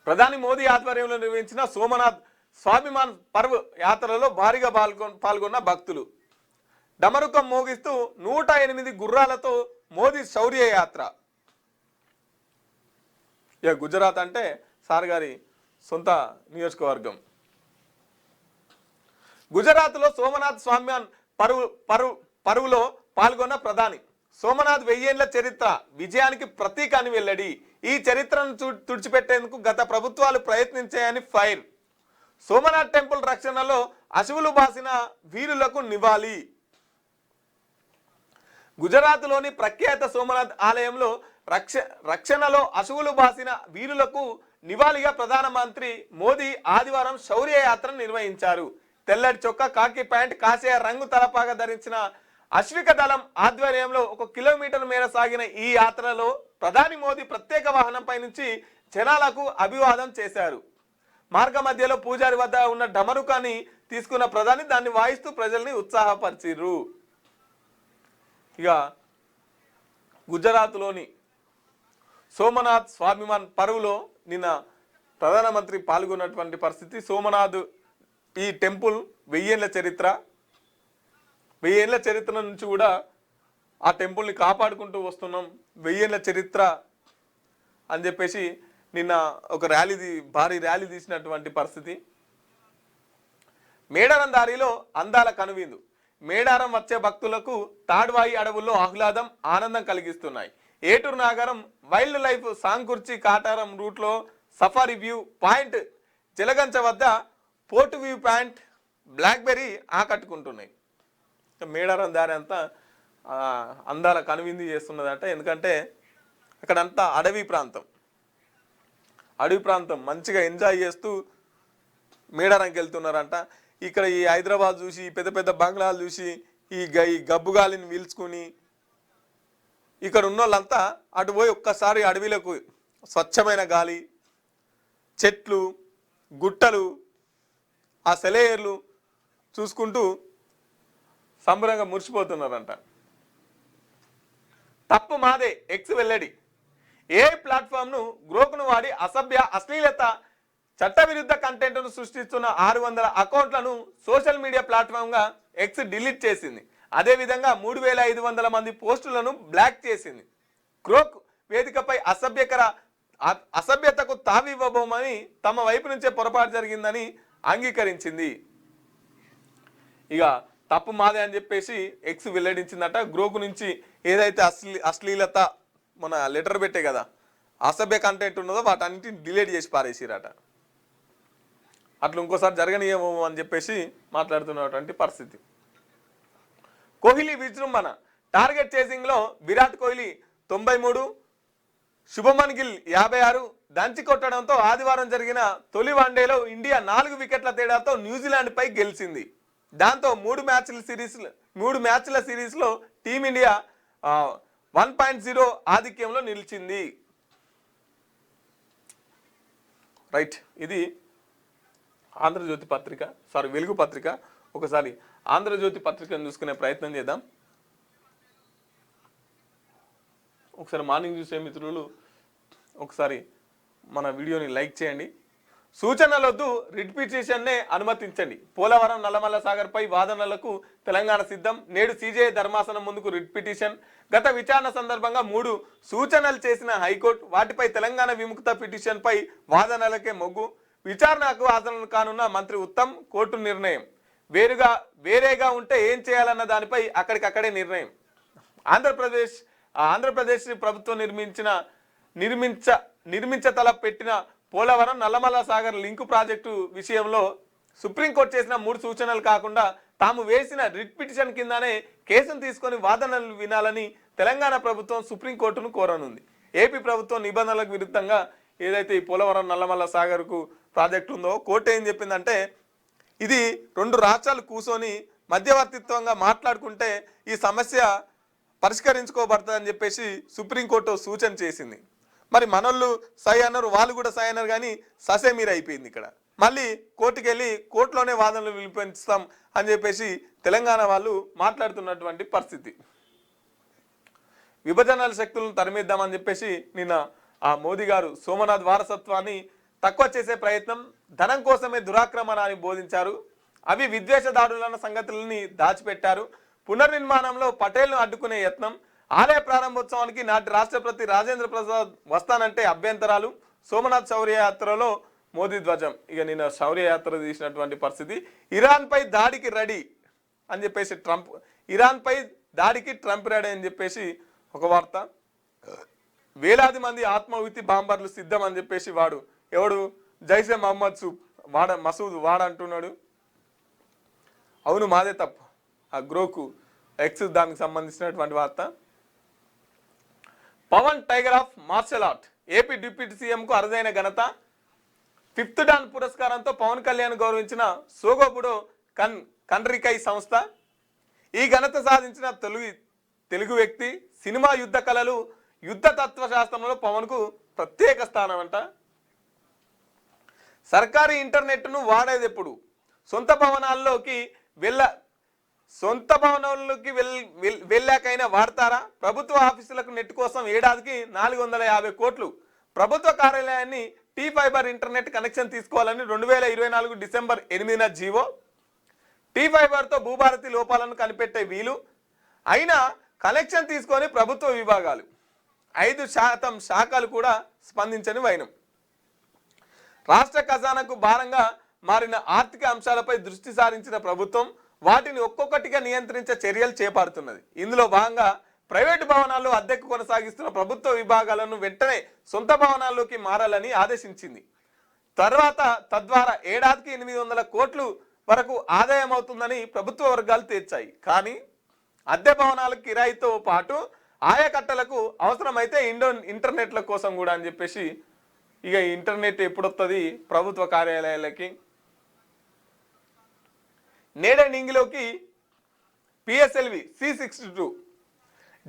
ప్రధాని మోదీ ఆధ్వర్యంలో నిర్వహించిన సోమనాథ్ స్వాభిమాన్ పర్వ్ యాత్రలో భారీగా పాల్గొన్న భక్తులు. డమరుకం మోగిస్తూ 108 గుర్రాలతో మోదీ శౌర్య యాత్ర. ఇక గుజరాత్ అంటే సార్ గారి సొంత నియోజకవర్గం. గుజరాత్లో సోమనాథ్ స్వామ్యాన్ పరువులో పాల్గొన్న ప్రధాని. సోమనాథ్ 1000 ఏళ్ల చరిత్ర విజయానికి ప్రతీక అని వెల్లడి. ఈ చరిత్రను తుడిచిపెట్టేందుకు గత ప్రభుత్వాలు ప్రయత్నించాయని ఫైర్. సోమనాథ్ టెంపుల్ రక్షణలో అశువులు బాసిన వీరులకు నివాళి. గుజరాత్లోని ప్రఖ్యాత సోమనాథ్ ఆలయంలో రక్షణలో అశువులు బాసిన వీరులకు నివాళిగా ప్రధానమంత్రి మోదీ ఆదివారం శౌర్య యాత్ర నిర్వహించారు. తెల్లటి చొక్కా, కాకి ప్యాంట్, కాషాయ రంగు తలపాగా ధరించిన అశ్విక దళం ఆధ్వర్యంలో 1 కిలోమీటర్ మేర సాగిన ఈ యాత్రలో ప్రధాని మోదీ ప్రత్యేక వాహనంపై నుంచి జనాలకు అభివాదం చేశారు. మార్గ మధ్యలో పూజారి వద్ద ఉన్న డమరుకాన్ని తీసుకున్న ప్రధాని దాన్ని వాయిస్తూ ప్రజల్ని ఉత్సాహపరిచిర్రు. ఇక గుజరాత్లోని సోమనాథ్ స్వాభిమాన్ పరువులో నిన్న ప్రధానమంత్రి పాల్గొన్నటువంటి పరిస్థితి. సోమనాథ్ ఈ టెంపుల్ 1000 ఏళ్ల చరిత్ర. 1000 ఏళ్ల చరిత్ర నుంచి కూడా ఆ టెంపుల్ని కాపాడుకుంటూ వస్తున్నాం. 1000 ఏళ్ల చరిత్ర అని చెప్పేసి నిన్న ఒక భారీ ర్యాలీ తీసినటువంటి పరిస్థితి. మేడారం దారిలో అందాల కనువిందు. మేడారం వచ్చే భక్తులకు తాడ్వాయి అడవుల్లో ఆహ్లాదం, ఆనందం కలిగిస్తున్నాయి. Eturunagaram wild life sanctuary Kataram రూట్లో సఫారీ వ్యూ పాయింట్, జలగంచ వద్ద పోర్ట్ వ్యూ పాయింట్, బ్లాక్బెర్రీ ఆకట్టుకుంటున్నాయి. మేడారం దారి అంతా అందాల కనువిందు చేస్తున్నదంట. ఎందుకంటే అక్కడంతా అడవి ప్రాంతం మంచిగా ఎంజాయ్ చేస్తూ మేడారంకి వెళ్తున్నారంట. ఇక్కడ ఈ హైదరాబాద్ చూసి, పెద్ద పెద్ద బంగ్లాలు చూసి, ఈ గబ్బుగాలిని పీల్చుకుని ఇక్కడ ఉన్న వాళ్ళంతా అటు పోయి ఒక్కసారి అడవిలకు స్వచ్ఛమైన గాలి, చెట్లు, గుట్టలు, ఆ సెలయేర్లు చూసుకుంటూ సంబరంగా మురిసిపోతున్నారంట. తప్పు మాదే ఎక్స్ వెల్లడి. ఏ ప్లాట్ఫామ్ను గ్రోక్ను వాడి అశ్లీలత, చట్టవిరుద్ధ కంటెంట్ను సృష్టిస్తున్న 600 అకౌంట్లను సోషల్ మీడియా ప్లాట్ఫామ్గా ఎక్స్ డిలీట్ చేసింది. అదేవిధంగా 3500 మంది పోస్టులను బ్లాక్ చేసింది. గ్రోక్ వేదికపై అసభ్యతకు తావివ్వబోమని తమ వైపు నుంచే పొరపాటు జరిగిందని అంగీకరించింది. ఇక తప్పు మాదే అని చెప్పేసి ఎక్స్ వెల్లడించిందట. గ్రోక్ నుంచి ఏదైతే అశ్లీలత మన లెటర్ పెట్టే కదా అసభ్య కంటెంట్ ఉన్నదో వాటన్నిటిని డిలీట్ చేసి పారేసిరట. అట్లా ఇంకోసారి జరగనీయమో అని చెప్పేసి మాట్లాడుతున్నటువంటి పరిస్థితి. కోహ్లీ విజృంభణ. టార్గెట్ చేసింగ్లో విరాట్ కోహ్లీ 93, శుభమన్ గిల్ 56 దంచి కొట్టడంతో ఆదివారం జరిగిన తొలి వన్డేలో ఇండియా 4 వికెట్ల తేడాతో న్యూజిలాండ్పై గెలిచింది. దాంతో 3 మ్యాచ్ల సిరీస్లో టీమిండియా 1.0 ఆధిక్యంలో నిలిచింది. రైట్, ఇది ఆంధ్రజ్యోతి పత్రిక, వెలుగు పత్రిక. ఒకసారి ఆంధ్రజ్యోతి పత్రికను చూసుకునే ప్రయత్నం చేద్దాం. ఒకసారి మార్నింగ్ చూసే మిత్రులు ఒకసారి మన వీడియోని లైక్ చేయండి. సూచనలొద్దు, రిట్ పిటిషన్నే అనుమతించండి. పోలవరం నల్లమల్ల సాగర్పై వాదనలకు తెలంగాణ సిద్ధం. నేడు సిజేఐ ధర్మాసనం ముందుకు రిట్ పిటిషన్. గత విచారణ సందర్భంగా 3 సూచనలు చేసిన హైకోర్టు. వాటిపై తెలంగాణ విముక్త పిటిషన్పై వాదనలకే మొగ్గు. విచారణకు హాజరు కానున్న మంత్రి ఉత్తమ్. కోర్టు నిర్ణయం వేరేగా ఉంటే ఏం చేయాలన్న దానిపై అక్కడికక్కడే నిర్ణయం. ఆంధ్రప్రదేశ్ ప్రభుత్వం నిర్మించతల పెట్టిన పోలవరం నల్లమల్ల సాగర్ లింకు ప్రాజెక్టు విషయంలో సుప్రీంకోర్టు చేసిన 3 సూచనలు కాకుండా తాము వేసిన రిట్ పిటిషన్ కిందనే కేసును తీసుకొని వాదనలు వినాలని తెలంగాణ ప్రభుత్వం సుప్రీంకోర్టును కోరనుంది. ఏపీ ప్రభుత్వం నిబంధనలకు విరుద్ధంగా ఏదైతే ఈ పోలవరం నల్లమల్ల సాగర్కు ప్రాజెక్టు ఉందో కోర్టు ఏం చెప్పిందంటే ఇది రెండు రాష్ట్రాలు కూర్చొని మధ్యవర్తిత్వంగా మాట్లాడుకుంటే ఈ సమస్య పరిష్కరించుకోబడుతుందని చెప్పేసి సుప్రీంకోర్టు సూచన చేసింది. మరి మనోళ్ళు సై అన్నారు, వాళ్ళు కూడా సై అన్నారు, కానీ ససే మీరు అయిపోయింది. ఇక్కడ మళ్ళీ కోర్టుకు వెళ్ళి కోర్టులోనే వాదనలు వినిపిస్తాం అని చెప్పేసి తెలంగాణ వాళ్ళు మాట్లాడుతున్నటువంటి పరిస్థితి. విభజనల శక్తులను తరిమిద్దామని చెప్పేసి నిన్న ఆ మోదీ గారు సోమనాథ్ వారసత్వాన్ని తక్కువ చేసే ప్రయత్నం, ధనం కోసమే దురాక్రమణాన్ని బోధించారు, అవి విద్వేషదారులన్న సంగతులని దాచిపెట్టారు, పునర్నిర్మాణంలో పటేల్ను అడ్డుకునే యత్నం, ఆలయ ప్రారంభోత్సవానికి నాటి రాష్ట్రపతి రాజేంద్ర ప్రసాద్ వస్తానంటే అభ్యంతరాలు, సోమనాథ్ శౌర్య యాత్రలో మోదీ ధ్వజం. ఇక నిన్న శౌర్య యాత్ర తీసినటువంటి పరిస్థితి. ఇరాన్పై దాడికి రెడీ అని చెప్పేసి ట్రంప్, ఇరాన్పై దాడికి ట్రంప్ రెడీ అని చెప్పేసి ఒక వార్త. వేలాది మంది ఆత్మాహుతి బాంబర్లు సిద్ధం అని చెప్పేసి వాడు ఎవడు జైసే మహమ్మద్ మసూద్ వాడంటున్నాడు. అవును మాదే తప్పు. ఆ గ్రోకు ఎక్స్ దానికి సంబంధించినటువంటి వార్త. Pawan tiger of martial art, AP deputy సీఎంకు అరుదైన ఘనత. 5th డాన్ పురస్కారంతో పవన్ కళ్యాణ్ గౌరవించిన సోగోబుడో కన్రికై సంస్థ. ఈ ఘనత సాధించిన తెలుగు వ్యక్తి. సినిమా యుద్ధ కళలు, యుద్ధ తత్వశాస్త్రంలో పవన్కు ప్రత్యేక స్థానం అంట. సర్కారీ ఇంటర్నెట్ను వాడేది ఎప్పుడు? సొంత భవనాల్లోకి వెళ్ళాకైనా వాడతారా? ప్రభుత్వ ఆఫీసులకు నెట్ కోసం ఏడాదికి 450 కోట్లు. ప్రభుత్వ కార్యాలయాన్ని టీ ఫైబర్ ఇంటర్నెట్ కనెక్షన్ తీసుకోవాలని 2024 డిసెంబర్ 8న జీవో. టీ ఫైబర్తో భూభారతి లోపాలను కనిపెట్టే వీలు. అయినా కనెక్షన్ తీసుకొని ప్రభుత్వ విభాగాలు 5% శాఖలు కూడా స్పందించని వైనం. రాష్ట్ర ఖజానాకు భారంగా మారిన ఆర్థిక అంశాలపై దృష్టి సారించిన ప్రభుత్వం వాటిని ఒక్కొక్కటిగా నియంత్రించే చర్యలు చేపడుతున్నది. ఇందులో భాగంగా ప్రైవేటు భవనాల్లో అద్దెకు కొనసాగిస్తున్న ప్రభుత్వ విభాగాలను వెంటనే సొంత భవనాల్లోకి మారాలని ఆదేశించింది. తద్వారా ఏడాదికి 800 కోట్లు వరకు ఆదాయం అవుతుందని ప్రభుత్వ వర్గాలు తేల్చాయి. కానీ అద్దె భవనాల కిరాయితో పాటు ఆయకట్టలకు అవసరమైతే ఇంటర్నెట్ల కోసం కూడా అని చెప్పేసి, ఇక ఇంటర్నెట్ ఎప్పుడొస్తుంది ప్రభుత్వ కార్యాలయాలకి? నేడనింగిలోకి పిఎస్ఎల్వి C62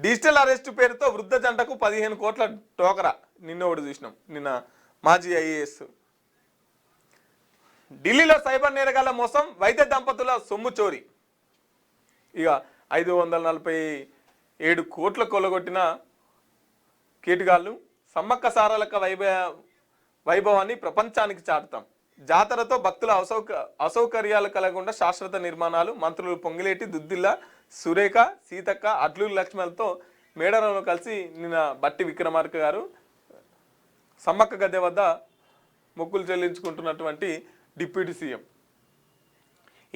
డిజిటల్ అరెస్టు పేరుతో వృద్ధ జంటకు 15 కోట్ల టోకరా. నిన్న ఒకటి చూసినాం, నిన్న మాజీ ఐఏఎస్. ఢిల్లీలో సైబర్ నేరగాళ్ల మోసం, వైద్య దంపతుల సొమ్ము చోరీ. ఇక 547 కోట్ల కొల్లగొట్టిన కీటగాళ్ళు. సమ్మక్క సారలక వైభవాన్ని ప్రపంచానికి చాటుతాం. జాతరతో భక్తుల అసౌకర్యాలు కలగకుండా శాశ్వత నిర్మాణాలు. మంత్రులు పొంగిలేటి, దుద్దిల్ల, సురేఖ, సీతక్క, అడ్లూరు లక్ష్మణ్లతో మేడారంలో కలిసి నిన్న బట్టి విక్రమార్క గారు సమ్మక్క గద్దె వద్ద మొక్కులు చెల్లించుకుంటున్నటువంటి డిప్యూటీ సీఎం.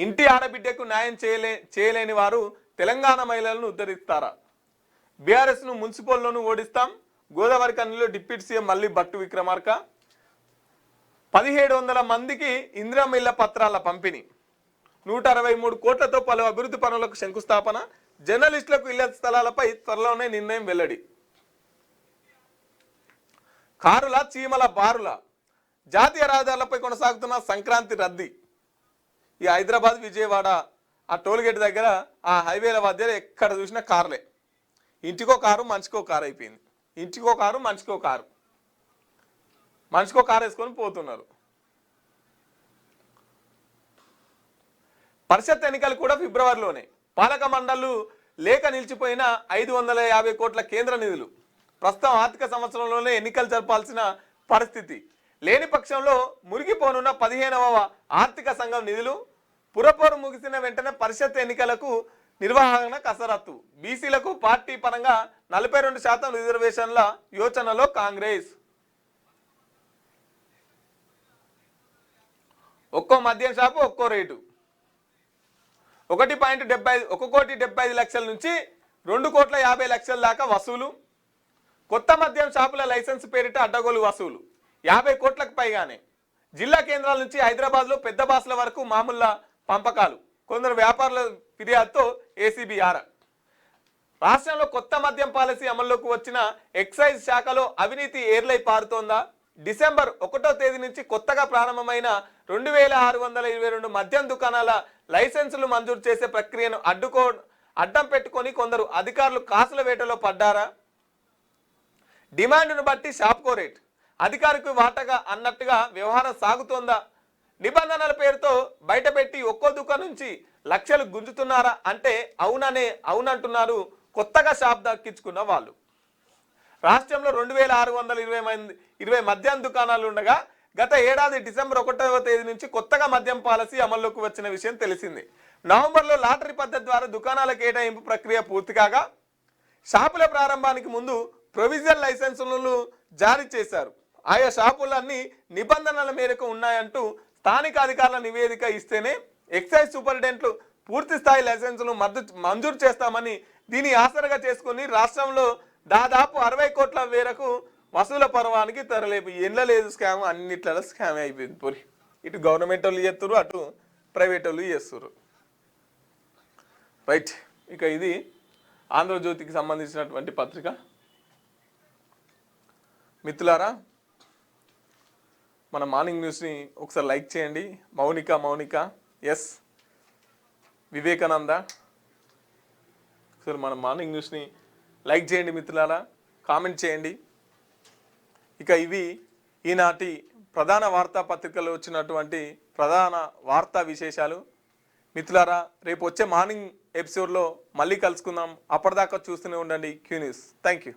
ఇంటి ఆడబిడ్డకు న్యాయం చేయలేని వారు తెలంగాణ మహిళలను ఉద్ధరిస్తారా? బీఆర్ఎస్ను మున్సిపల్లోనూ ఓడిస్తాం. గోదావరి కన్నీలో డిప్యూటీ సీఎం మళ్ళీ బట్టు విక్రమార్క. 1700 మందికి ఇందిరమ్మ ఇళ్ల పత్రాల పంపిణీ. 163 కోట్లతో పలు అభివృద్ధి పనులకు శంకుస్థాపన. జర్నలిస్టులకు ఇళ్ల స్థలాలపై త్వరలోనే నిర్ణయం వెల్లడి. కారుల చీమల బారుల. జాతీయ రహదారులపై కొనసాగుతున్న సంక్రాంతి రద్దీ. ఈ హైదరాబాద్ విజయవాడ ఆ టోల్గేట్ దగ్గర ఆ హైవేల మధ్య ఎక్కడ చూసినా కార్లే. ఇంటికో కారు మనిషికో కారు అయిపోయింది. ఇంటికో కారు మనిషికో కారు, మనిషికో కారు వేసుకొని పోతున్నారు. పరిషత్ ఎన్నికలు కూడా ఫిబ్రవరిలోనే. పాలక మండళ్లు లేక నిలిచిపోయిన 550 కోట్ల కేంద్ర నిధులు. ప్రస్తుతం ఆర్థిక సంవత్సరంలోనే ఎన్నికలు జరపాల్సిన పరిస్థితి. లేని పక్షంలో మురిగిపోనున్న 15వ ఆర్థిక సంఘం నిధులు. పురపోరు ముగిసిన వెంటనే పరిషత్ ఎన్నికలకు నిర్వహణ కసరత్తు. బీసీలకు పార్టీ పరంగా 42% రిజర్వేషన్ల యోచనలో కాంగ్రెస్. ఒక్కో మద్యం షాపు ఒక్కో రేటు. 1,75 నుంచి 2,50,00,000 దాకా వసూలు. కొత్త మద్యం షాపుల లైసెన్స్ పేరిట అడ్డగోలు వసూలు 50 కోట్లకు పైగానే. జిల్లా కేంద్రాల నుంచి హైదరాబాద్లో పెద్ద బాసుల వరకు మామూలు పంపకాలు. కొందరు వ్యాపారుల ఫిర్యాదుతో ఏసీబీ ఆరా. రాష్ట్రంలో కొత్త మద్యం పాలసీ అమల్లోకి వచ్చిన ఎక్సైజ్ శాఖలో అవినీతి ఏర్లై పారుతోందా? డిసెంబర్ 1వ తేదీ నుంచి కొత్తగా ప్రారంభమైన 2622 మద్యం దుకాణాల లైసెన్సులు మంజూరు చేసే ప్రక్రియను అడ్డం పెట్టుకొని కొందరు అధికారులు కాసుల వేటలో పడ్డారా? డిమాండ్ను బట్టి షాప్కో రేట్, అధికారికి వాటగా అన్నట్టుగా వ్యవహారం సాగుతోందా? నిబంధనల పేరుతో బయటపెట్టి ఒక్కో దుకాణం నుంచి లక్షలు గుంజుతున్నారా అంటే అవునంటున్నారు కొత్తగా షాప్ దక్కించుకున్న వాళ్ళు. రాష్ట్రంలో 2620 మద్యం దుకాణాలు ఉండగా గత ఏడాది డిసెంబర్ 1వ తేదీ నుంచి కొత్తగా మద్యం పాలసీ అమల్లోకి వచ్చిన విషయం తెలిసింది. నవంబర్లో లాటరీ పద్ధతి ద్వారా దుకాణాల కేటాయింపు ప్రక్రియ పూర్తి కాగా షాపుల ప్రారంభానికి ముందు ప్రొవిజనల్ లైసెన్సులను జారీ చేశారు. ఆయా షాపులన్నీ నిబంధనల మేరకు ఉన్నాయంటూ స్థానిక అధికారుల నివేదిక ఇస్తేనే ఎక్సైజ్ సూపరింటెండెంట్లు పూర్తి స్థాయి లైసెన్సులు మంజూరు చేస్తామని దీని ఆసరగా చేసుకుని రాష్ట్రంలో దాదాపు 60 కోట్ల మేరకు వసూల పర్వానికి తరలేపు. ఎండ్ల లేదు స్కామ్, అన్నిట్లలో స్కామ్ అయిపోయింది పోరి. ఇటు గవర్నమెంట్ వాళ్ళు చేస్తున్నారు, అటు ప్రైవేట్ వాళ్ళు చేస్తున్నారు. రైట్, ఇక ఇది ఆంధ్రజ్యోతికి సంబంధించినటువంటి పత్రిక. మిత్రులారా, మన మార్నింగ్ న్యూస్ని ఒకసారి లైక్ చేయండి. మౌనిక ఎస్ వివేకానంద, ఒకసారి మన మార్నింగ్ న్యూస్ని లైక్ చేయండి మిత్రులారా, కామెంట్ చేయండి. ఇక ఇవి ఈనాటి ప్రధాన వార్తాపత్రికలో వచ్చినటువంటి ప్రధాన వార్తా విశేషాలు. మిత్రులారా, రేపు వచ్చే మార్నింగ్ ఎపిసోడ్లో మళ్ళీ కలుసుకుందాం. అప్పటిదాకా చూస్తూనే ఉండండి క్యూ న్యూస్. Thank you.